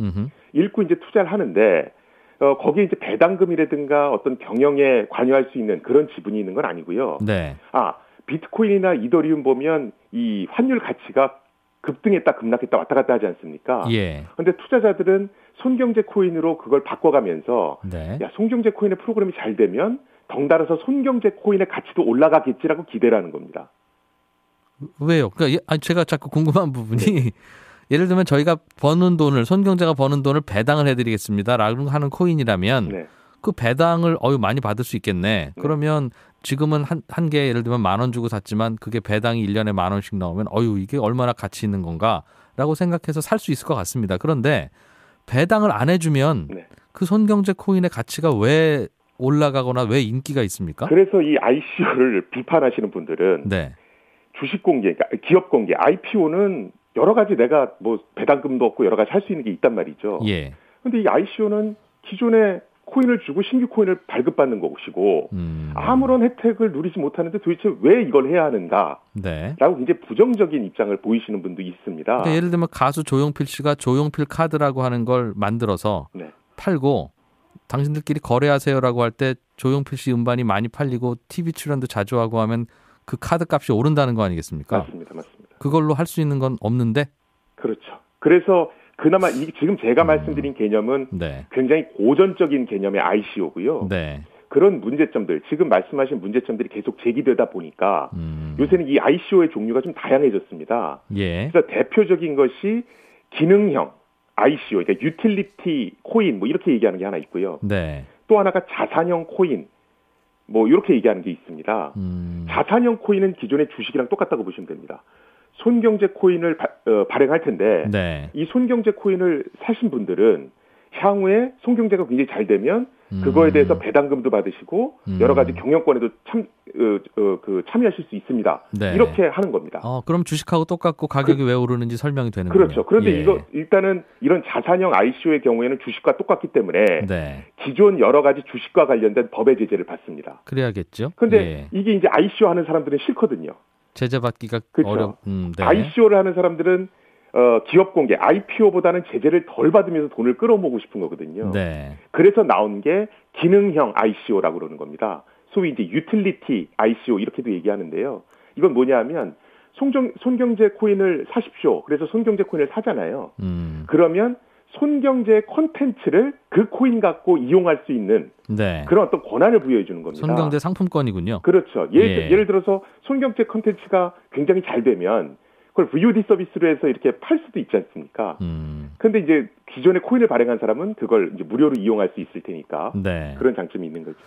읽고 이제 투자를 하는데 거기에 이제 배당금이라든가 어떤 경영에 관여할 수 있는 그런 지분이 있는 건 아니고요. 네. 비트코인이나 이더리움 보면 이 환율 가치가 급등했다 급락했다 왔다 갔다 하지 않습니까? 예. 그런데 투자자들은 손경제 코인으로 그걸 바꿔가면서 네. 야, 손경제 코인의 프로그램이 잘 되면 덩달아서 손경제 코인의 가치도 올라가겠지라고 기대를 하는 겁니다. 왜요? 그러니까 제가 자꾸 궁금한 부분이 예를 들면 저희가 버는 돈을 손경제가 버는 돈을 배당을 해드리겠습니다라고 하는 코인이라면 네. 그 배당을 많이 받을 수 있겠네. 그러면 지금은 한 개 예를 들면 10,000원 주고 샀지만 그게 배당이 1년에 10,000원씩 나오면 이게 얼마나 가치 있는 건가라고 생각해서 살 수 있을 것 같습니다. 그런데 배당을 안 해주면 네. 그 손경제 코인의 가치가 왜 올라가거나 왜 인기가 있습니까? 그래서 이 ICO를 비판하시는 분들은 네. 주식 공개, 그러니까 기업 공개, IPO는 여러 가지 내가 뭐 배당금도 없고 여러 가지 할 수 있는 게 있단 말이죠. 예. 그런데 이 ICO는 기존에 코인을 주고 신규 코인을 발급받는 것이고 아무런 혜택을 누리지 못하는데 도대체 왜 이걸 해야 하는가? 네. 라고 굉장히 부정적인 입장을 보이시는 분도 있습니다. 그러니까 예를 들면 가수 조용필 씨가 조용필 카드라고 하는 걸 만들어서 네. 팔고 당신들끼리 거래하세요라고 할 때 조용필 씨 음반이 많이 팔리고 TV 출연도 자주 하고 하면 그 카드 값이 오른다는 거 아니겠습니까? 맞습니다. 그걸로 할 수 있는 건 없는데? 그렇죠. 그래서 그나마 지금 제가 말씀드린 개념은 네. 굉장히 고전적인 개념의 ICO고요. 네. 그런 문제점들, 지금 말씀하신 문제점들이 계속 제기되다 보니까 요새는 이 ICO의 종류가 좀 다양해졌습니다. 예. 그래서 대표적인 것이 기능형 ICO, 그러니까 유틸리티 코인 뭐 이렇게 얘기하는 게 하나 있고요. 네. 또 하나가 자산형 코인 뭐 이렇게 얘기하는 게 있습니다. 자산형 코인은 기존의 주식이랑 똑같다고 보시면 됩니다. 손경제 코인을 발행할 텐데 네. 이 손경제 코인을 사신 분들은 향후에 손경제가 굉장히 잘 되면 그거에 대해서 배당금도 받으시고 여러 가지 경영권에도 참여하실 수 있습니다. 네. 이렇게 하는 겁니다. 그럼 주식하고 똑같고 가격이 왜 오르는지 설명이 되는군요. 그렇죠. 그런데 예. 이거 일단은 이런 자산형 ICO의 경우에는 주식과 똑같기 때문에 네. 기존 여러 가지 주식과 관련된 법의 제재를 받습니다. 그래야겠죠. 그런데 예. 이게 이제 ICO 하는 사람들은 싫거든요. 제재 받기가 그렇죠. 네. ICO를 하는 사람들은 기업 공개, IPO보다는 제재를 덜 받으면서 돈을 끌어모으고 싶은 거거든요. 네. 그래서 나온 게 기능형 ICO라고 그러는 겁니다. 소위 이제 유틸리티 ICO 이렇게도 얘기하는데요. 이건 뭐냐면 손경제 코인을 사십시오. 그래서 손경제 코인을 사잖아요. 그러면 손경제 콘텐츠를 그 코인 갖고 이용할 수 있는 네. 그런 어떤 권한을 부여해 주는 겁니다. 손경제 상품권이군요. 그렇죠. 예를 들어서 손경제 콘텐츠가 굉장히 잘 되면 그걸 VOD 서비스로 해서 이렇게 팔 수도 있지 않습니까? 그런데 이제 기존에 코인을 발행한 사람은 그걸 이제 무료로 이용할 수 있을 테니까 네. 그런 장점이 있는 거죠.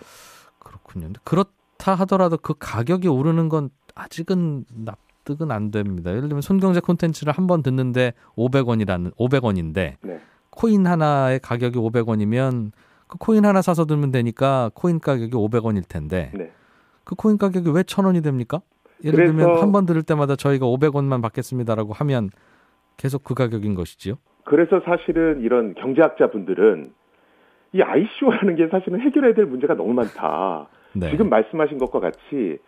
그렇군요. 그렇다 하더라도 그 가격이 오르는 건 아직은 납득은 안 됩니다. 예를 들면 손경제 콘텐츠를 한 번 듣는데 500원인데 네. 코인 하나의 가격이 500원이면 그 코인 하나 사서 들면 되니까 코인 가격이 500원일 텐데 네. 그 코인 가격이 왜 1,000원이 됩니까? 예를 들면 한 번 들을 때마다 저희가 500원만 받겠습니다라고 하면 계속 그 가격인 것이지요. 그래서 사실은 이런 경제학자 분들은 이 ICO라는 게 사실은 해결해야 될 문제가 너무 많다. 네. 지금 말씀하신 것과 같이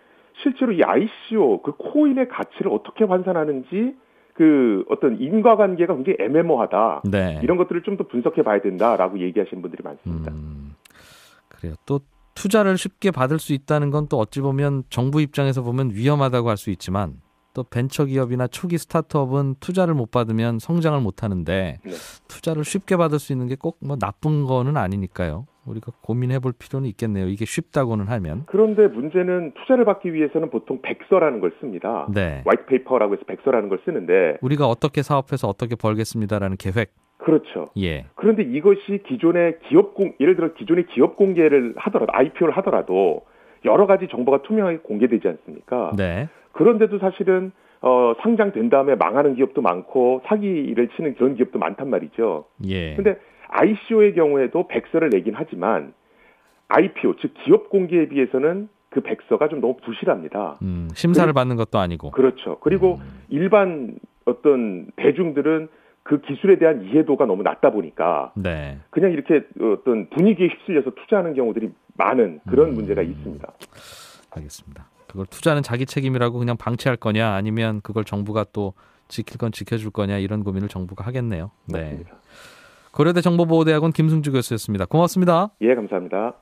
실제로 이 ICO 그 코인의 가치를 어떻게 환산하는지 그 어떤 인과관계가 굉장히 애매모호하다. 네. 이런 것들을 좀 더 분석해 봐야 된다라고 얘기하시는 분들이 많습니다. 그래요. 또 투자를 쉽게 받을 수 있다는 건 또 어찌 보면 정부 입장에서 보면 위험하다고 할 수 있지만 또 벤처기업이나 초기 스타트업은 투자를 못 받으면 성장을 못 하는데 네. 투자를 쉽게 받을 수 있는 게 꼭 뭐 나쁜 거는 아니니까요. 우리가 고민해 볼 필요는 있겠네요. 이게 쉽다고는 하면. 그런데 문제는 투자를 받기 위해서는 보통 백서라는 걸 씁니다. 네. 화이트 페이퍼라고 해서 백서라는 걸 쓰는데 우리가 어떻게 사업해서 어떻게 벌겠습니다라는 계획. 그렇죠. 예. 그런데 이것이 기존의 예를 들어 기존의 기업 공개를 하더라도 IPO를 하더라도 여러 가지 정보가 투명하게 공개되지 않습니까? 네. 그런데도 사실은 상장된 다음에 망하는 기업도 많고 사기를 치는 그런 기업도 많단 말이죠. 예. 그런데 ICO의 경우에도 백서를 내긴 하지만 IPO 즉 기업 공개에 비해서는 그 백서가 좀 너무 부실합니다. 심사를 받는 것도 아니고. 그렇죠. 그리고 일반 어떤 대중들은 그 기술에 대한 이해도가 너무 낮다 보니까 네. 그냥 이렇게 어떤 분위기에 휩쓸려서 투자하는 경우들이 많은 그런 문제가 있습니다. 알겠습니다. 그걸 투자는 자기 책임이라고 그냥 방치할 거냐 아니면 그걸 정부가 또 지킬 건 지켜줄 거냐 이런 고민을 정부가 하겠네요. 네. 맞습니다. 고려대 정보보호대학원 김승주 교수였습니다. 고맙습니다. 예, 감사합니다.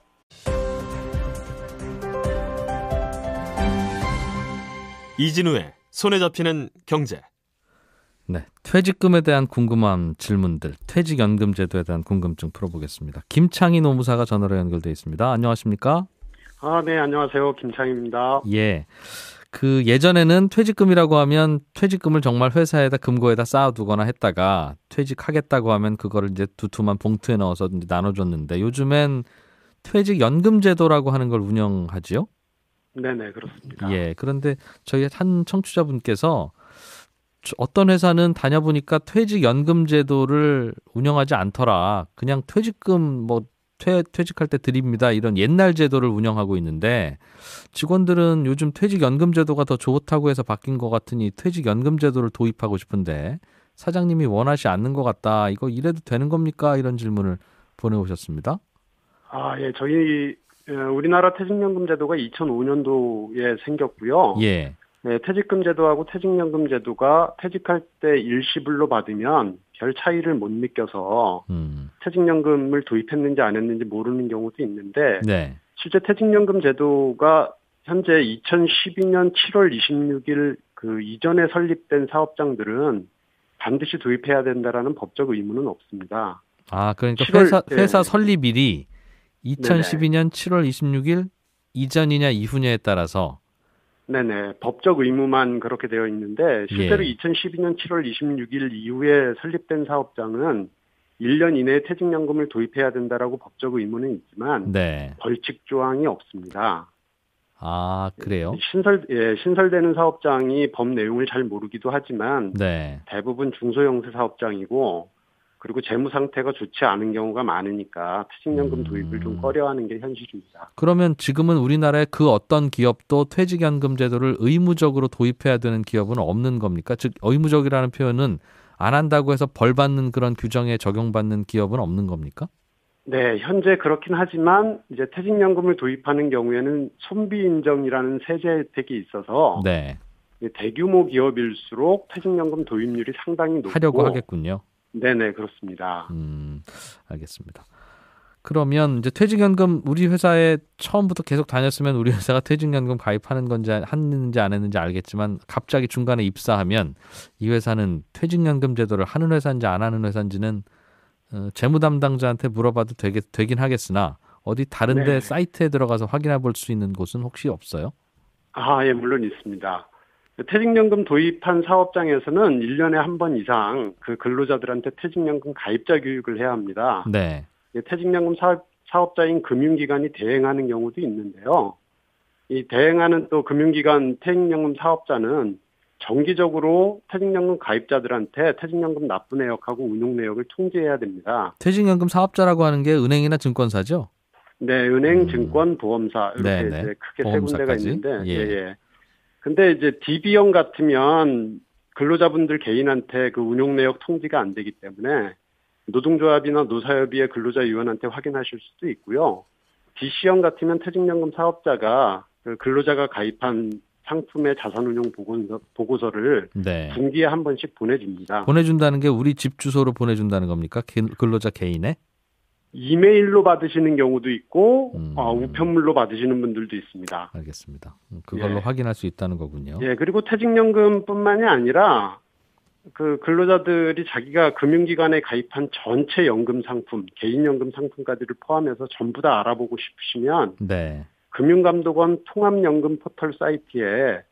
이진우의 손에 잡히는 경제. 네, 퇴직금에 대한 궁금한 질문들, 퇴직연금제도에 대한 궁금증 풀어보겠습니다. 김창희 노무사가 전화로 연결돼 있습니다. 안녕하십니까? 네, 안녕하세요. 김창희입니다. 예. 그 예전에는 퇴직금이라고 하면 퇴직금을 정말 회사에다 금고에다 쌓아두거나 했다가 퇴직하겠다고 하면 그거를 이제 두툼한 봉투에 넣어서 이제 나눠줬는데 요즘엔 퇴직연금제도라고 하는 걸 운영하지요? 네네, 그렇습니다. 예. 그런데 저희 한 청취자분께서 어떤 회사는 다녀보니까 퇴직연금제도를 운영하지 않더라. 그냥 퇴직금 뭐 퇴직할 때 드립니다. 이런 옛날 제도를 운영하고 있는데 직원들은 요즘 퇴직연금제도가 더 좋다고 해서 바뀐 것 같으니 퇴직연금제도를 도입하고 싶은데 사장님이 원하지 않는 것 같다. 이거 이래도 되는 겁니까? 이런 질문을 보내오셨습니다. 예, 저희 우리나라 퇴직연금제도가 2005년도에 생겼고요. 예. 네, 퇴직금제도하고 퇴직연금제도가 퇴직할 때 일시불로 받으면 별 차이를 못 느껴서 퇴직연금을 도입했는지 안 했는지 모르는 경우도 있는데 네. 실제 퇴직연금제도가 현재 2012년 7월 26일 그 이전에 설립된 사업장들은 반드시 도입해야 된다라는 법적 의무는 없습니다. 그러니까 7월, 회사 설립일이 2012년 7월 26일 이전이냐 이후냐에 따라서 네네. 법적 의무만 그렇게 되어 있는데 실제로 예. 2012년 7월 26일 이후에 설립된 사업장은 1년 이내에 퇴직연금을 도입해야 된다라고 법적 의무는 있지만 네. 벌칙 조항이 없습니다. 그래요? 신설되는 사업장이 법 내용을 잘 모르기도 하지만 네. 대부분 중소형세 사업장이고 그리고 재무 상태가 좋지 않은 경우가 많으니까 퇴직연금 도입을 좀 꺼려하는 게 현실입니다. 그러면 지금은 우리나라의 그 어떤 기업도 퇴직연금 제도를 의무적으로 도입해야 되는 기업은 없는 겁니까? 즉 의무적이라는 표현은 안 한다고 해서 벌 받는 그런 규정에 적용받는 기업은 없는 겁니까? 네, 현재 그렇긴 하지만 이제 퇴직연금을 도입하는 경우에는 손비 인정이라는 세제 혜택이 있어서 네. 대규모 기업일수록 퇴직연금 도입률이 상당히 높고 하려고 하겠군요. 네네, 그렇습니다. 알겠습니다. 그러면 이제 퇴직연금 우리 회사에 처음부터 계속 다녔으면 우리 회사가 퇴직연금 가입하는 건지 했는지 안 했는지 알겠지만 갑자기 중간에 입사하면 이 회사는 퇴직연금 제도를 하는 회사인지 안 하는 회사인지는 재무 담당자한테 물어봐도 되긴 하겠으나 어디 다른 데 사이트에 들어가서 확인해 볼 수 있는 곳은 혹시 없어요? 예, 물론 있습니다. 퇴직연금 도입한 사업장에서는 1년에 한 번 이상 그 근로자들한테 퇴직연금 가입자 교육을 해야 합니다. 네. 퇴직연금 사업자인 금융기관이 대행하는 경우도 있는데요. 이 대행하는 또 금융기관 퇴직연금 사업자는 정기적으로 퇴직연금 가입자들한테 퇴직연금 납부 내역하고 운용 내역을 통지해야 됩니다. 퇴직연금 사업자라고 하는 게 은행이나 증권사죠? 네, 은행, 증권, 보험사 이렇게 이제 크게 세 군데가 있는데, 예. 근데 이제 DB형 같으면 근로자분들 개인한테 그 운용 내역 통지가 안 되기 때문에 노동조합이나 노사협의회 근로자위원한테 확인하실 수도 있고요. DC형 같으면 퇴직연금 사업자가 그 근로자가 가입한 상품의 자산운용 보고서를 분기에 한 번씩 보내줍니다. 보내준다는 게 우리 집 주소로 보내준다는 겁니까? 근로자 개인에? 이메일로 받으시는 경우도 있고 우편물로 받으시는 분들도 있습니다. 알겠습니다. 그걸로 확인할 수 있다는 거군요. 예, 그리고 퇴직연금뿐만이 아니라 그 근로자들이 자기가 금융기관에 가입한 전체 연금 상품, 개인연금 상품까지를 포함해서 전부 다 알아보고 싶으시면 네. 금융감독원 통합연금 포털 사이트에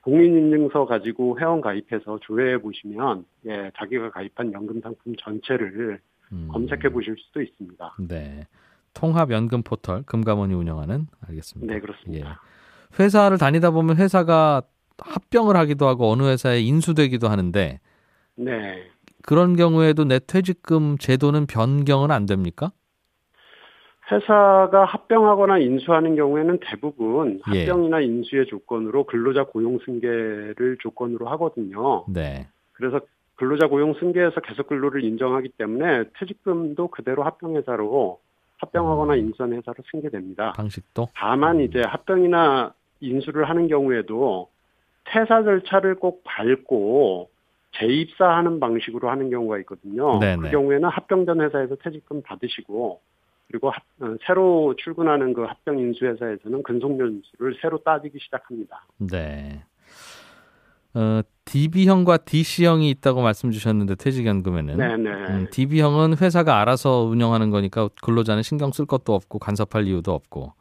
공인인증서 가지고 회원 가입해서 조회해 보시면 예, 자기가 가입한 연금 상품 전체를 검색해 보실 수도 있습니다. 네. 통합연금 포털 금감원이 운영하는 알겠습니다. 네, 그렇습니다. 예. 회사를 다니다 보면 회사가 합병을 하기도 하고 어느 회사에 인수되기도 하는데 네. 그런 경우에도 내 퇴직금 제도는 변경은 안 됩니까? 회사가 합병하거나 인수하는 경우에는 대부분 합병이나 인수의 조건으로 근로자 고용 승계를 조건으로 하거든요. 네. 그래서 근로자 고용 승계에서 계속 근로를 인정하기 때문에 퇴직금도 그대로 합병회사로 합병하거나 인수한 회사로 승계됩니다. 방식도? 다만 이제 합병이나 인수를 하는 경우에도 퇴사 절차를 꼭 밟고 재입사하는 방식으로 하는 경우가 있거든요. 네네. 그 경우에는 합병전 회사에서 퇴직금 받으시고 그리고 새로 출근하는 그 합병 인수 회사에서는 근속연수를 새로 따지기 시작합니다. 네. DB형과 DC형이 있다고 말씀 주셨는데 퇴직연금에는 네네. DB형은 회사가 알아서 운영하는 거니까 근로자는 신경 쓸 것도 없고 간섭할 이유도 없고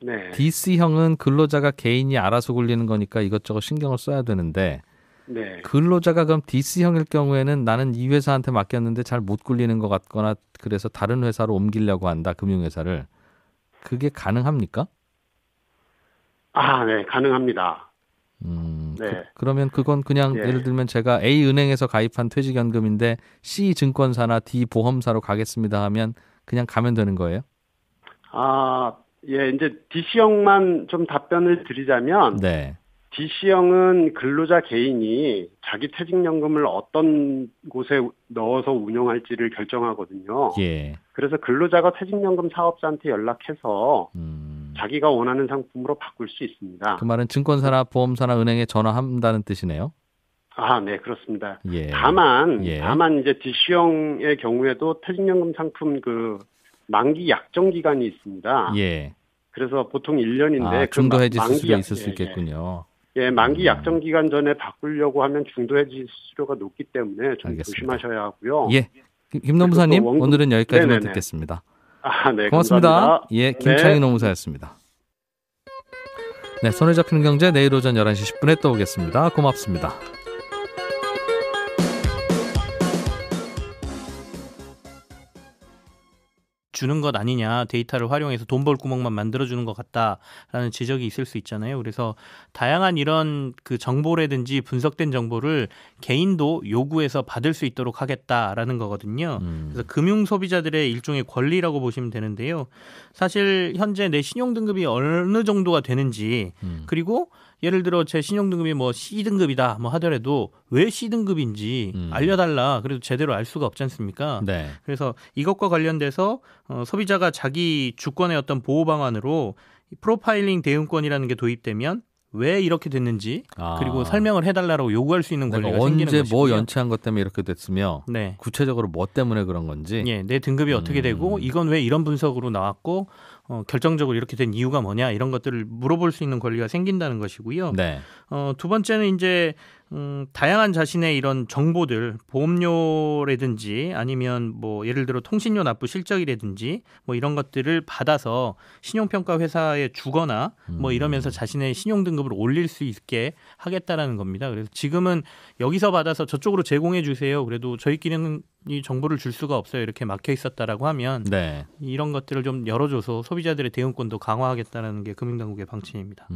네. DC형은 근로자가 개인이 알아서 굴리는 거니까 이것저것 신경을 써야 되는데 네. 근로자가 그럼 DC형일 경우에는 나는 이 회사한테 맡겼는데 잘 못 굴리는 것 같거나 그래서 다른 회사로 옮기려고 한다, 금융회사를. 그게 가능합니까? 네, 가능합니다. 네. 그러면 그건 그냥 예를 들면 제가 A은행에서 가입한 퇴직연금인데 C증권사나 D보험사로 가겠습니다 하면 그냥 가면 되는 거예요? 예, 이제 DC형만 좀 답변을 드리자면 네. DC형은 근로자 개인이 자기 퇴직연금을 어떤 곳에 넣어서 운용할지를 결정하거든요. 예. 그래서 근로자가 퇴직연금 사업자한테 연락해서 자기가 원하는 상품으로 바꿀 수 있습니다. 그 말은 증권사나 보험사나 은행에 전화한다는 뜻이네요. 네, 그렇습니다. 예. 다만 이제 DC형의 경우에도 퇴직연금 상품 그 만기 약정 기간이 있습니다. 예. 그래서 보통 1년인데 중도 해지 수수료 있을 수 있겠군요. 예, 만기 약정 기간 전에 바꾸려고 하면 중도 해지 수수료가 높기 때문에 좀 알겠습니다. 조심하셔야 하고요. 예. 김노무사님 오늘은 여기까지만 듣겠습니다. 네, 고맙습니다. 감사합니다. 예, 김창희 노무사였습니다. 네, 손에 잡히는 경제 내일 오전 11시 10분에 또 오겠습니다. 고맙습니다. 주는 것 아니냐, 데이터를 활용해서 돈 벌 구멍만 만들어주는 것 같다라는 지적이 있을 수 있잖아요. 그래서 다양한 이런 그 정보라든지 분석된 정보를 개인도 요구해서 받을 수 있도록 하겠다라는 거거든요. 그래서 금융 소비자들의 일종의 권리라고 보시면 되는데요. 사실 현재 내 신용 등급이 어느 정도가 되는지 그리고 예를 들어 제 신용등급이 뭐 C등급이다 뭐 하더라도 왜 C등급인지 알려달라. 그래도 제대로 알 수가 없지 않습니까? 네. 그래서 이것과 관련돼서 소비자가 자기 주권의 어떤 보호 방안으로 프로파일링 대응권이라는 게 도입되면 왜 이렇게 됐는지 그리고 설명을 해달라고 요구할 수 있는 권리가 생기는 것이고요. 언제 뭐 연체한 것 때문에 이렇게 됐으며 네. 구체적으로 뭐 때문에 그런 건지 내 등급이 어떻게 되고 이건 왜 이런 분석으로 나왔고 결정적으로 이렇게 된 이유가 뭐냐 이런 것들을 물어볼 수 있는 권리가 생긴다는 것이고요. 네. 두 번째는 이제 다양한 자신의 이런 정보들 보험료라든지 아니면 뭐 예를 들어 통신료 납부 실적이라든지 뭐 이런 것들을 받아서 신용평가 회사에 주거나 뭐 이러면서 자신의 신용 등급을 올릴 수 있게 하겠다라는 겁니다. 그래서 지금은 여기서 받아서 저쪽으로 제공해 주세요. 그래도 저희끼리는 이 정보를 줄 수가 없어요. 이렇게 막혀 있었다라고 하면 네. 이런 것들을 좀 열어줘서 소비자들의 대응권도 강화하겠다는 게 금융당국의 방침입니다.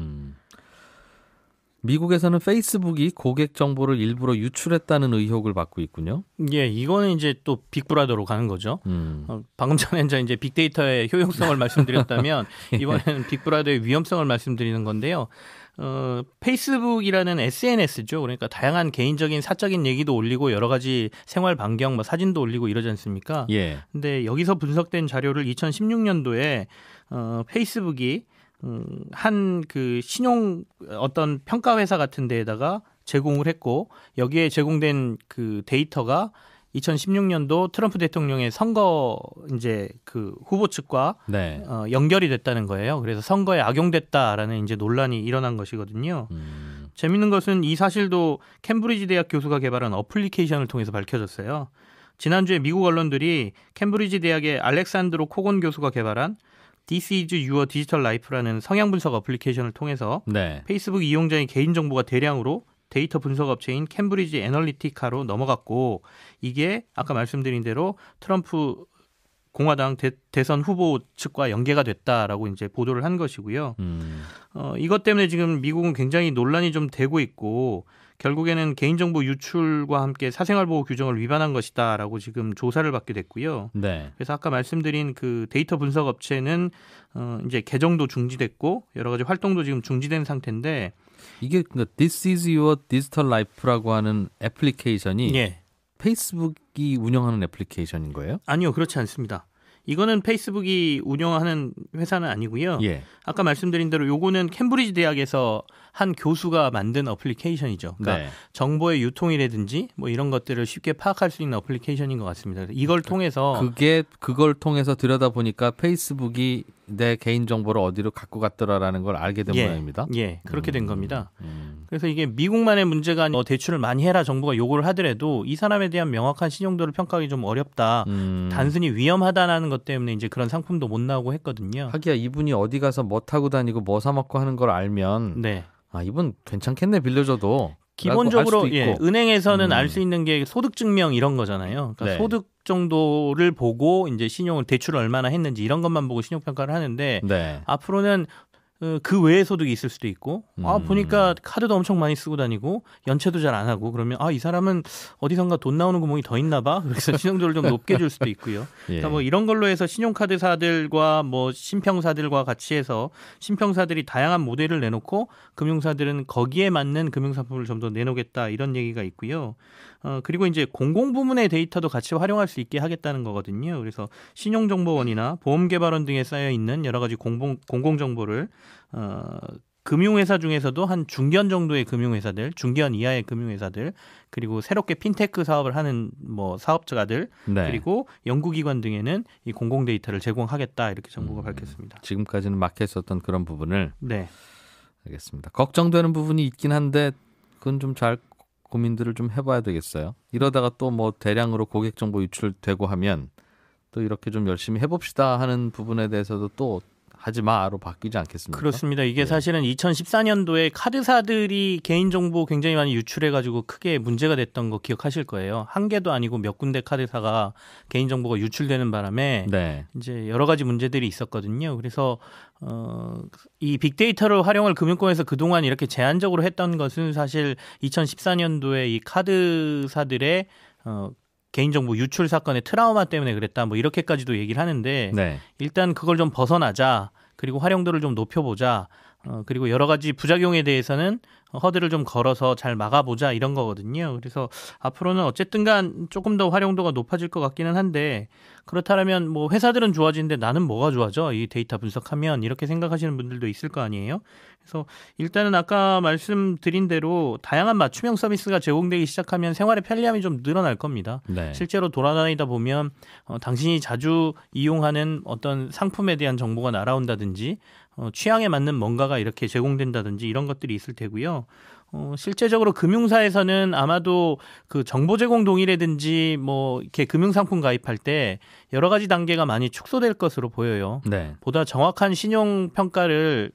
미국에서는 페이스북이 고객 정보를 일부러 유출했다는 의혹을 받고 있군요. 예, 이거는 이제 또 빅브라더로 가는 거죠. 방금 전에 이제 빅데이터의 효용성을 말씀드렸다면 이번에는 빅브라더의 위험성을 말씀드리는 건데요. 페이스북이라는 SNS죠. 그러니까 다양한 개인적인 사적인 얘기도 올리고 여러 가지 생활 반경, 뭐 사진도 올리고 이러지 않습니까? 예. 근데 여기서 분석된 자료를 2016년도에 페이스북이 한 그 신용 어떤 평가 회사 같은 데에다가 제공을 했고 여기에 제공된 그 데이터가 2016년도 트럼프 대통령의 선거 이제 그 후보 측과 네. 연결이 됐다는 거예요. 그래서 선거에 악용됐다라는 이제 논란이 일어난 것이거든요. 재밌는 것은 이 사실도 캠브리지 대학 교수가 개발한 어플리케이션을 통해서 밝혀졌어요. 지난주에 미국 언론들이 캠브리지 대학의 알렉산드로 코건 교수가 개발한 This is your digital life라는 성향 분석 어플리케이션을 통해서 네. 페이스북 이용자의 개인정보가 대량으로 데이터 분석 업체인 캠브리지 애널리티카로 넘어갔고 이게 아까 말씀드린 대로 트럼프 공화당 대선 후보 측과 연계가 됐다라고 이제 보도를 한 것이고요. 이것 때문에 지금 미국은 굉장히 논란이 좀 되고 있고 결국에는 개인정보 유출과 함께 사생활보호 규정을 위반한 것이다라고 지금 조사를 받게 됐고요. 네. 그래서 아까 말씀드린 그 데이터 분석 업체는 이제 계정도 중지됐고 여러 가지 활동도 지금 중지된 상태인데 이게 This is your digital life라고 하는 애플리케이션이 예. 페이스북이 운영하는 애플리케이션인 거예요? 아니요, 그렇지 않습니다. 이거는 페이스북이 운영하는 회사는 아니고요. 예. 아까 말씀드린 대로 요거는 캠브리지 대학에서 한 교수가 만든 어플리케이션이죠. 그러니까 네. 정보의 유통이라든지 뭐 이런 것들을 쉽게 파악할 수 있는 어플리케이션인 것 같습니다. 이걸 통해서 그걸 통해서 들여다보니까 페이스북이 내 개인 정보를 어디로 갖고 갔더라라는 걸 알게 된 모양입니다. 예, 그렇게 된 겁니다. 그래서 이게 미국만의 문제가 아니고 대출을 많이 해라 정부가 요구를 하더라도 이 사람에 대한 명확한 신용도를 평가하기 좀 어렵다. 단순히 위험하다라는 것 때문에 이제 그런 상품도 못 나오고 했거든요. 하기야 이분이 어디 가서 뭐 타고 다니고 뭐 사 먹고 하는 걸 알면 네. 아 이분 괜찮겠네 빌려줘도. 기본적으로 예, 은행에서는 알 수 있는 게 소득 증명 이런 거잖아요. 그러니까 네. 소득 정도를 보고 이제 신용을 대출을 얼마나 했는지 이런 것만 보고 신용 평가를 하는데 네. 앞으로는 그 외에 소득이 있을 수도 있고 보니까 카드도 엄청 많이 쓰고 다니고 연체도 잘 안 하고 그러면 이 사람은 어디선가 돈 나오는 구멍이 더 있나 봐. 그래서 신용도를 좀 높게 줄 수도 있고요. 예. 그러니까 뭐 이런 걸로 해서 신용카드사들과 뭐 신평사들과 같이 해서 신평사들이 다양한 모델을 내놓고 금융사들은 거기에 맞는 금융상품을 좀 더 내놓겠다 이런 얘기가 있고요. 그리고 이제 공공부문의 데이터도 같이 활용할 수 있게 하겠다는 거거든요. 그래서 신용정보원이나 보험개발원 등에 쌓여 있는 여러 가지 공공정보를 금융회사 중에서도 한 중견 정도의 금융회사들, 중견 이하의 금융회사들, 그리고 새롭게 핀테크 사업을 하는 뭐 사업자들, 네. 그리고 연구기관 등에는 이 공공 데이터를 제공하겠다 이렇게 정부가 밝혔습니다. 지금까지는 막혀 있었던 그런 부분을. 네. 알겠습니다. 걱정되는 부분이 있긴 한데 그건 좀 잘 고민들을 좀 해봐야 되겠어요. 이러다가 또 뭐 대량으로 고객 정보 유출되고 하면 또 이렇게 좀 열심히 해봅시다 하는 부분에 대해서도 또 하지 마로 바뀌지 않겠습니까? 그렇습니다. 이게 사실은 2014년도에 카드사들이 개인정보 굉장히 많이 유출해가지고 크게 문제가 됐던 거 기억하실 거예요. 한 개도 아니고 몇 군데 카드사가 개인정보가 유출되는 바람에 네. 이제 여러 가지 문제들이 있었거든요. 그래서 이 빅데이터를 활용을 금융권에서 그동안 이렇게 제한적으로 했던 것은 사실 2014년도에 이 카드사들의 개인정보 유출 사건의 트라우마 때문에 그랬다. 뭐 이렇게까지도 얘기를 하는데 네. 일단 그걸 좀 벗어나자. 그리고 활용도를 좀 높여보자. 그리고 여러 가지 부작용에 대해서는 허들을 좀 걸어서 잘 막아보자 이런 거거든요. 그래서 앞으로는 어쨌든 간 조금 더 활용도가 높아질 것 같기는 한데 그렇다면 뭐 회사들은 좋아지는데 나는 뭐가 좋아져? 이 데이터 분석하면 이렇게 생각하시는 분들도 있을 거 아니에요. 그래서 일단은 아까 말씀드린 대로 다양한 맞춤형 서비스가 제공되기 시작하면 생활의 편리함이 좀 늘어날 겁니다. 네. 실제로 돌아다니다 보면 당신이 자주 이용하는 어떤 상품에 대한 정보가 날아온다든지 취향에 맞는 뭔가가 이렇게 제공된다든지 이런 것들이 있을 테고요. 실제적으로 금융사에서는 아마도 그 정보 제공 동의라든지 뭐 이렇게 금융상품 가입할 때 여러 가지 단계가 많이 축소될 것으로 보여요. 네. 보다 정확한 신용 평가를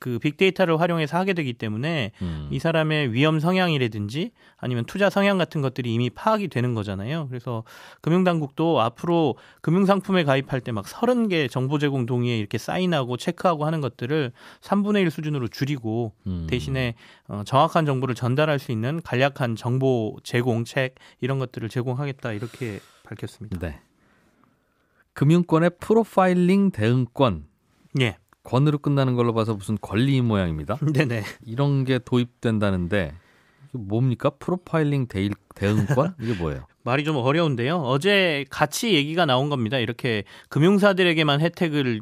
그 빅데이터를 활용해서 하게 되기 때문에 이 사람의 위험 성향이라든지 아니면 투자 성향 같은 것들이 이미 파악이 되는 거잖아요. 그래서 금융당국도 앞으로 금융상품에 가입할 때 막 30개 정보 제공 동의에 이렇게 사인하고 체크하고 하는 것들을 3분의 1 수준으로 줄이고 대신에 정확한 정보를 전달할 수 있는 간략한 정보 제공 책 이런 것들을 제공하겠다 이렇게 밝혔습니다. 네. 금융권의 프로파일링 대응권. 예. 권으로 끝나는 걸로 봐서 무슨 권리 모양입니다. 네네. 이런 게 도입된다는데 이게 뭡니까? 프로파일링 대응권? 이게 뭐예요? 말이 좀 어려운데요. 어제 같이 얘기가 나온 겁니다. 이렇게 금융사들에게만 혜택을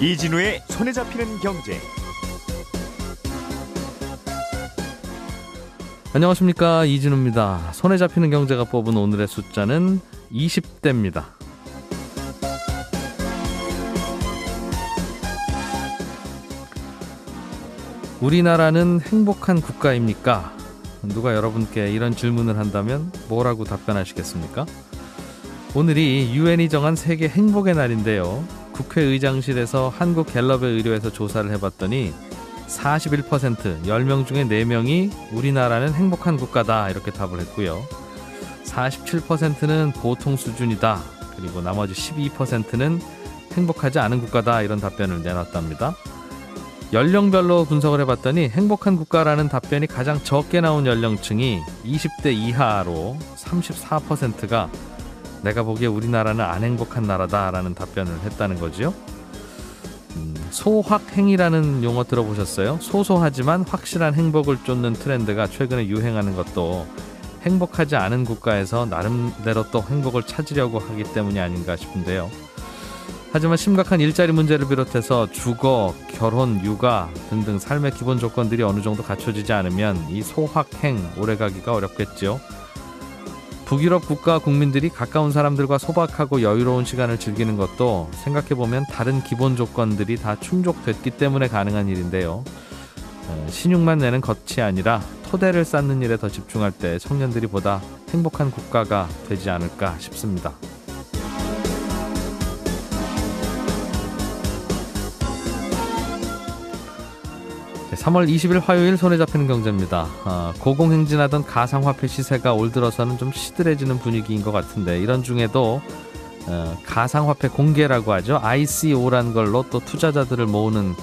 이진우의 손에 잡히는 경제. 안녕하십니까, 이진우입니다. 손에 잡히는 경제가 뽑은 오늘의 숫자는 20대입니다. 우리나라는 행복한 국가입니까? 누가 여러분께 이런 질문을 한다면 뭐라고 답변하시겠습니까? 오늘이 유엔이 정한 세계 행복의 날인데요. 국회의장실에서 한국갤럽에 의뢰해서 조사를 해봤더니 41%, 10명 중에 4명이 우리나라는 행복한 국가다 이렇게 답을 했고요. 47%는 보통 수준이다. 그리고 나머지 12%는 행복하지 않은 국가다 이런 답변을 내놨답니다. 연령별로 분석을 해봤더니 행복한 국가라는 답변이 가장 적게 나온 연령층이 20대 이하로 34%가 내가 보기에 우리나라는 안 행복한 나라다라는 답변을 했다는 거죠. 소확행이라는 용어 들어보셨어요? 소소하지만 확실한 행복을 쫓는 트렌드가 최근에 유행하는 것도 행복하지 않은 국가에서 나름대로 또 행복을 찾으려고 하기 때문이 아닌가 싶은데요. 하지만 심각한 일자리 문제를 비롯해서 주거, 결혼, 육아 등등 삶의 기본 조건들이 어느 정도 갖춰지지 않으면 이 소확행 오래가기가 어렵겠죠. 북유럽 국가 국민들이 가까운 사람들과 소박하고 여유로운 시간을 즐기는 것도 생각해보면 다른 기본 조건들이 다 충족됐기 때문에 가능한 일인데요. 신용만 내는 겉이 아니라 토대를 쌓는 일에 더 집중할 때 청년들이 보다 행복한 국가가 되지 않을까 싶습니다. 3월 20일 화요일 손에 잡히는 경제입니다. 고공행진하던 가상화폐 시세가 올 들어서는 좀 시들해지는 분위기인 것 같은데 이런 중에도 가상화폐 공개라고 하죠. ICO라는 걸로 또 투자자들을 모으는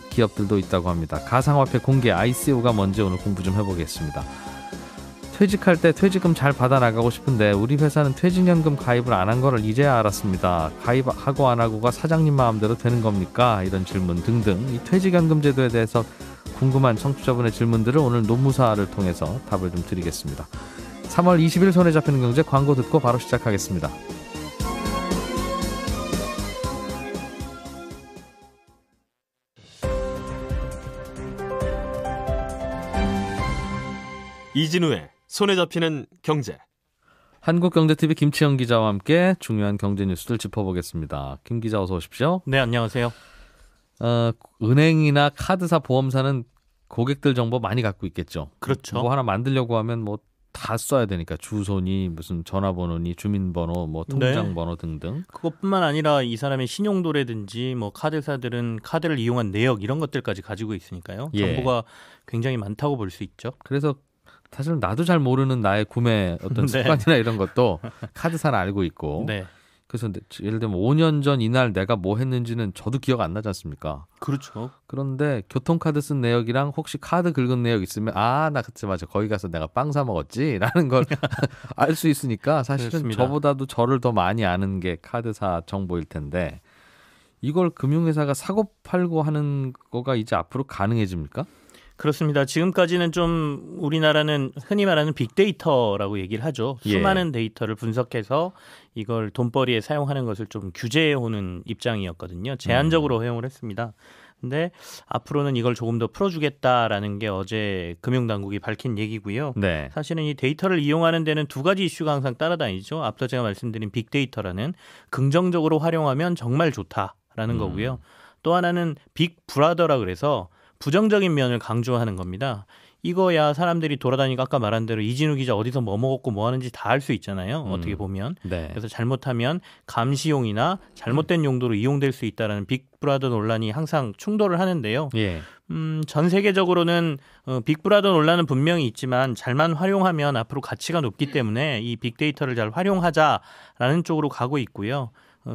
기업들도 있다고 합니다. 가상화폐 공개 ICO가 뭔지 오늘 공부 좀 해보겠습니다. 퇴직할 때 퇴직금 잘 받아나가고 싶은데 우리 회사는 퇴직연금 가입을 안 한 거를 이제야 알았습니다. 가입하고 안 하고가 사장님 마음대로 되는 겁니까? 이런 질문 등등 이 퇴직연금 제도에 대해서 궁금한 청취자분의 질문들을 오늘 노무사를 통해서 답을 좀 드리겠습니다. 3월 20일 손에 잡히는 경제 광고 듣고 바로 시작하겠습니다. 이진우의 손에 잡히는 경제. 한국경제TV 김치영 기자와 함께 중요한 경제 뉴스들 짚어보겠습니다. 김 기자 어서 오십시오. 네, 안녕하세요. 은행이나 카드사, 보험사는 고객들 정보 많이 갖고 있겠죠. 그렇죠. 뭐 하나 만들려고 하면 뭐 다 써야 되니까 주소니 무슨 전화번호니 주민번호 뭐 통장번호 네. 등등. 그것뿐만 아니라 이 사람의 신용도라든지 뭐 카드사들은 카드를 이용한 내역 이런 것들까지 가지고 있으니까요. 정보가 굉장히 많다고 볼 수 있죠. 그래서 사실 나도 잘 모르는 나의 구매 어떤 습관이나 이런 것도 카드사는 알고 있고. 네. 그래서 예를 들면 5년 전 이날 내가 뭐 했는지는 저도 기억 안 나지 않습니까? 그렇죠. 그런데 교통카드 쓴 내역이랑 혹시 카드 긁은 내역 있으면 나 그때 맞아 거기 가서 내가 빵 사 먹었지 라는 걸 알 수 있으니까 사실은 그렇습니다. 저보다도 저를 더 많이 아는 게 카드사 정보일 텐데 이걸 금융회사가 사고 팔고 하는 거가 이제 앞으로 가능해집니까? 그렇습니다. 지금까지는 좀 우리나라는 흔히 말하는 빅데이터라고 얘기를 하죠. 수많은 데이터를 분석해서 이걸 돈벌이에 사용하는 것을 좀 규제해오는 입장이었거든요. 제한적으로 허용을 했습니다. 근데 앞으로는 이걸 조금 더 풀어주겠다라는 게 어제 금융당국이 밝힌 얘기고요. 네. 사실은 이 데이터를 이용하는 데는 두 가지 이슈가 항상 따라다니죠. 앞서 제가 말씀드린 빅데이터라는 긍정적으로 활용하면 정말 좋다라는 거고요. 또 하나는 빅브라더라 그래서 부정적인 면을 강조하는 겁니다. 이거야 사람들이 돌아다니고 아까 말한 대로 이진우 기자 어디서 뭐 먹었고 뭐 하는지 다 알 수 있잖아요. 어떻게 보면. 네. 그래서 잘못하면 감시용이나 잘못된 용도로 이용될 수 있다는 빅브라더 논란이 항상 충돌을 하는데요. 예. 전 세계적으로는 빅브라더 논란은 분명히 있지만 잘만 활용하면 앞으로 가치가 높기 때문에 이 빅데이터를 잘 활용하자라는 쪽으로 가고 있고요.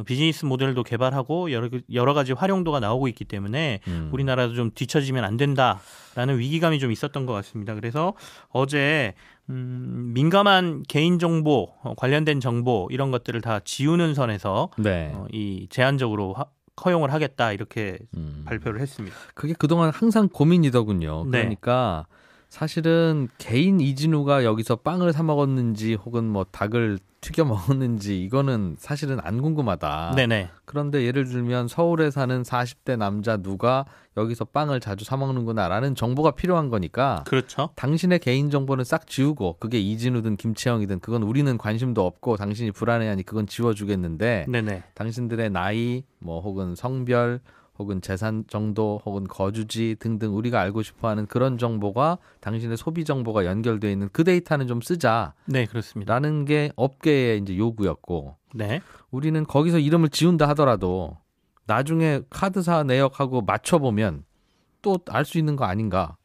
비즈니스 모델도 개발하고 여러 가지 활용도가 나오고 있기 때문에 우리나라도 좀 뒤처지면 안 된다라는 위기감이 좀 있었던 것 같습니다. 그래서 어제 민감한 개인정보, 관련된 정보 이런 것들을 다 지우는 선에서 네. 이 제한적으로 허용을 하겠다 이렇게 발표를 했습니다. 그게 그동안 항상 고민이더군요. 그러니까 사실은 개인 이진우가 여기서 빵을 사 먹었는지 혹은 뭐 닭을 튀겨 먹었는지 이거는 사실은 안 궁금하다. 네네. 그런데 예를 들면 서울에 사는 40대 남자 누가 여기서 빵을 자주 사 먹는구나라는 정보가 필요한 거니까. 그렇죠. 당신의 개인 정보는 싹 지우고 그게 이진우든 김채영이든 그건 우리는 관심도 없고 당신이 불안해하니 그건 지워주겠는데. 네네. 당신들의 나이 뭐 혹은 성별 혹은 재산 정도 혹은 거주지 등등 우리가 알고 싶어하는 그런 정보가 당신의 소비 정보가 연결되어 있는 그 데이터는 좀 쓰자. 네, 그렇습니다. 라는 게 업계의 이제 요구였고, 네. 우리는 거기서 이름을 지운다 하더라도 나중에 카드사 내역하고 맞춰보면 또 알 수 있는 거 아닌가?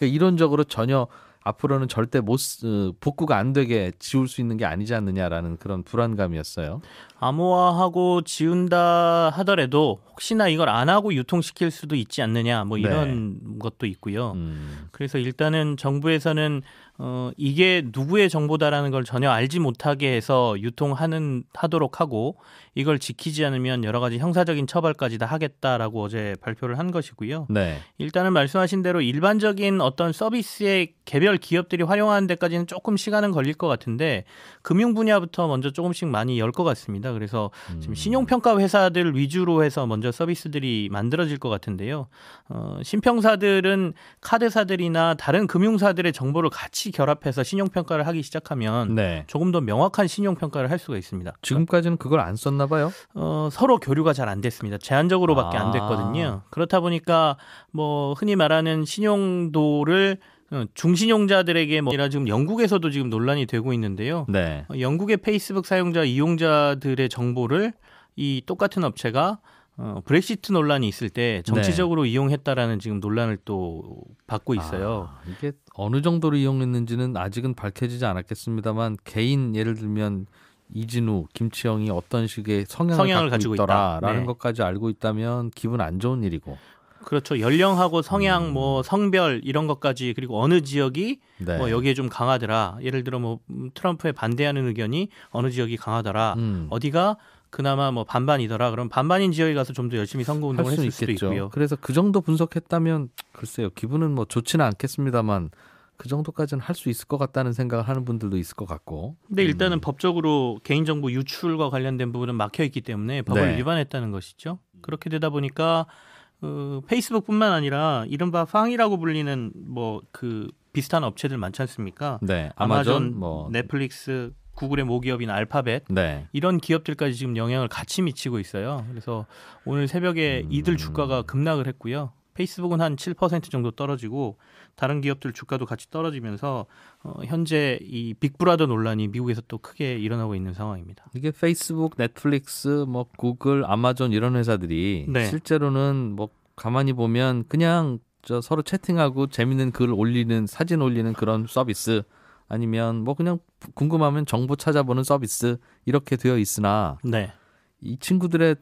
이론적으로 전혀 앞으로는 절대 복구가 안 되게 지울 수 있는 게 아니지 않느냐라는 그런 불안감이었어요. 암호화하고 지운다 하더라도 혹시나 이걸 안 하고 유통시킬 수도 있지 않느냐 뭐 이런 것도 있고요. 그래서 일단은 정부에서는 이게 누구의 정보다라는 걸 전혀 알지 못하게 해서 하도록 하고 이걸 지키지 않으면 여러 가지 형사적인 처벌까지 다 하겠다라고 어제 발표를 한 것이고요. 네. 일단은 말씀하신 대로 일반적인 어떤 서비스에 개별 기업들이 활용하는 데까지는 조금 시간은 걸릴 것 같은데 금융 분야부터 먼저 조금씩 많이 열 것 같습니다. 그래서 지금 신용평가 회사들 위주로 해서 먼저 서비스들이 만들어질 것 같은데요. 신평사들은 카드사들이나 다른 금융사들의 정보를 같이 결합해서 신용평가를 하기 시작하면 네. 조금 더 명확한 신용평가를 할 수가 있습니다. 지금까지는 그걸 안 썼나 봐요? 서로 교류가 잘 안 됐습니다. 제한적으로밖에 안 됐거든요. 그렇다 보니까 뭐 흔히 말하는 신용도를 중신용자들에게 지금 영국에서도 지금 논란이 되고 있는데요. 네. 영국의 페이스북 사용자 이용자들의 정보를 이 똑같은 업체가 브렉시트 논란이 있을 때 정치적으로 이용했다라는 지금 논란을 또 받고 있어요. 이게 어느 정도로 이용했는지는 아직은 밝혀지지 않았겠습니다만 개인 예를 들면 이진우, 김치영이 어떤 식의 성향을 갖고 있더라라는 것까지 알고 있다면 기분 안 좋은 일이고. 그렇죠. 연령하고 성향, 성별 이런 것까지 그리고 어느 지역이 여기에 좀 강하더라. 예를 들어 트럼프에 반대하는 의견이 어느 지역이 강하더라. 어디가 그나마 반반이더라. 그럼 반반인 지역에 가서 좀 더 열심히 선거운동을 했을 수도 있고요. 그래서 그 정도 분석했다면 글쎄요. 기분은 좋지는 않겠습니다만 그 정도까지는 할 수 있을 것 같다는 생각을 하는 분들도 있을 것 같고. 근데 일단은 법적으로 개인정보 유출과 관련된 부분은 막혀 있기 때문에 법을 위반했다는 것이죠. 그렇게 되다 보니까 페이스북뿐만 아니라 이른바 팡이라고 불리는 비슷한 업체들 많지 않습니까? 네, 아마존, 넷플릭스, 구글의 모기업인 알파벳 이런 기업들까지 지금 영향을 같이 미치고 있어요. 그래서 오늘 새벽에 이들 주가가 급락을 했고요. 페이스북은 한 7% 정도 떨어지고 다른 기업들 주가도 같이 떨어지면서 현재 이 빅브라더 논란이 미국에서 또 크게 일어나고 있는 상황입니다. 이게 페이스북, 넷플릭스, 구글, 아마존 이런 회사들이 실제로는 가만히 보면 그냥 서로 채팅하고 재밌는 글 올리는 사진 올리는 그런 서비스 아니면 그냥 궁금하면 정보 찾아보는 서비스 이렇게 되어 있으나 이 친구들의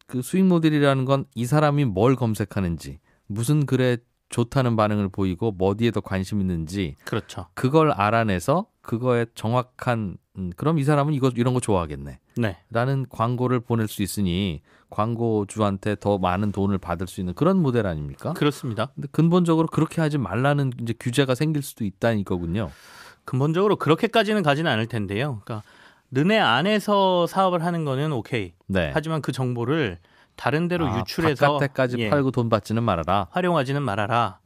그 수익 모델이라는 건 이 사람이 뭘 검색하는지 무슨 글에 좋다는 반응을 보이고 어디에 더 관심 있는지 그렇죠. 그걸 알아내서 그거에 정확한 그럼 이 사람은 이런 거 좋아하겠네. 라는 광고를 보낼 수 있으니 광고주한테 더 많은 돈을 받을 수 있는 그런 모델 아닙니까? 그렇습니다. 근데 근본적으로 그렇게 하지 말라는 이제 규제가 생길 수도 있다는 거군요. 근본적으로 그렇게까지는 가지는 않을 텐데요. 그러니까 너네 안에서 사업을 하는 거는 오케이. 하지만 그 정보를 다른 데로 유출해서 바깥에까지 팔고 돈 받지는 말아라. 활용하지는 말아라.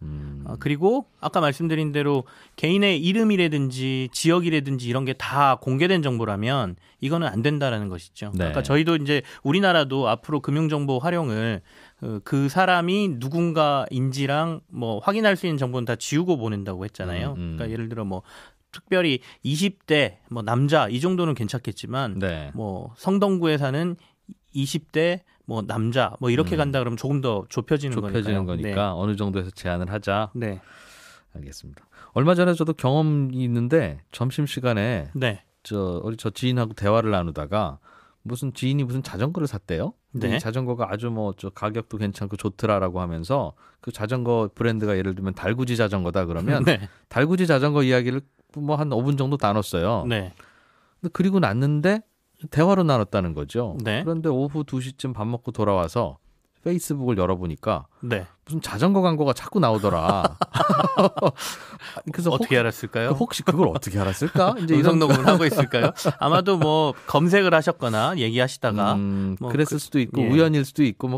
그리고 아까 말씀드린 대로 개인의 이름이라든지 지역이라든지 이런 게 다 공개된 정보라면 이거는 안 된다라는 것이죠. 그러니까 저희도 이제 우리나라도 앞으로 금융정보 활용을 그 사람이 누군가인지랑 확인할 수 있는 정보는 다 지우고 보낸다고 했잖아요. 그러니까 예를 들어 특별히 20대 남자 이 정도는 괜찮겠지만 성동구에 사는 20대 남자 이렇게 간다 그러면 조금 더 좁혀지는 거니까 어느 정도에서 제한을 하자. 알겠습니다. 얼마 전에 저도 경험이 있는데 점심시간에 우리 저 지인하고 대화를 나누다가 지인이 무슨 자전거를 샀대요. 이 자전거가 아주 가격도 괜찮고 좋더라라고 하면서 그 자전거 브랜드가 예를 들면 달구지 자전거다 그러면 달구지 자전거 이야기를 한 5분 정도 나눴어요. 근데 그리고 났는데 대화로 나눴다는 거죠. 그런데 오후 2시쯤 밥 먹고 돌아와서 페이스북을 열어보니까 네. 무슨 자전거 광고가 자꾸 나오더라. 그래서 어떻게 알았을까요? 혹시 그걸 어떻게 알았을까? 이제 음성 녹음을 하고 있을까요? 아마도 뭐 검색을 하셨거나 얘기하시다가 뭐 그랬을 수도 있고 우연일 수도 있고 뭐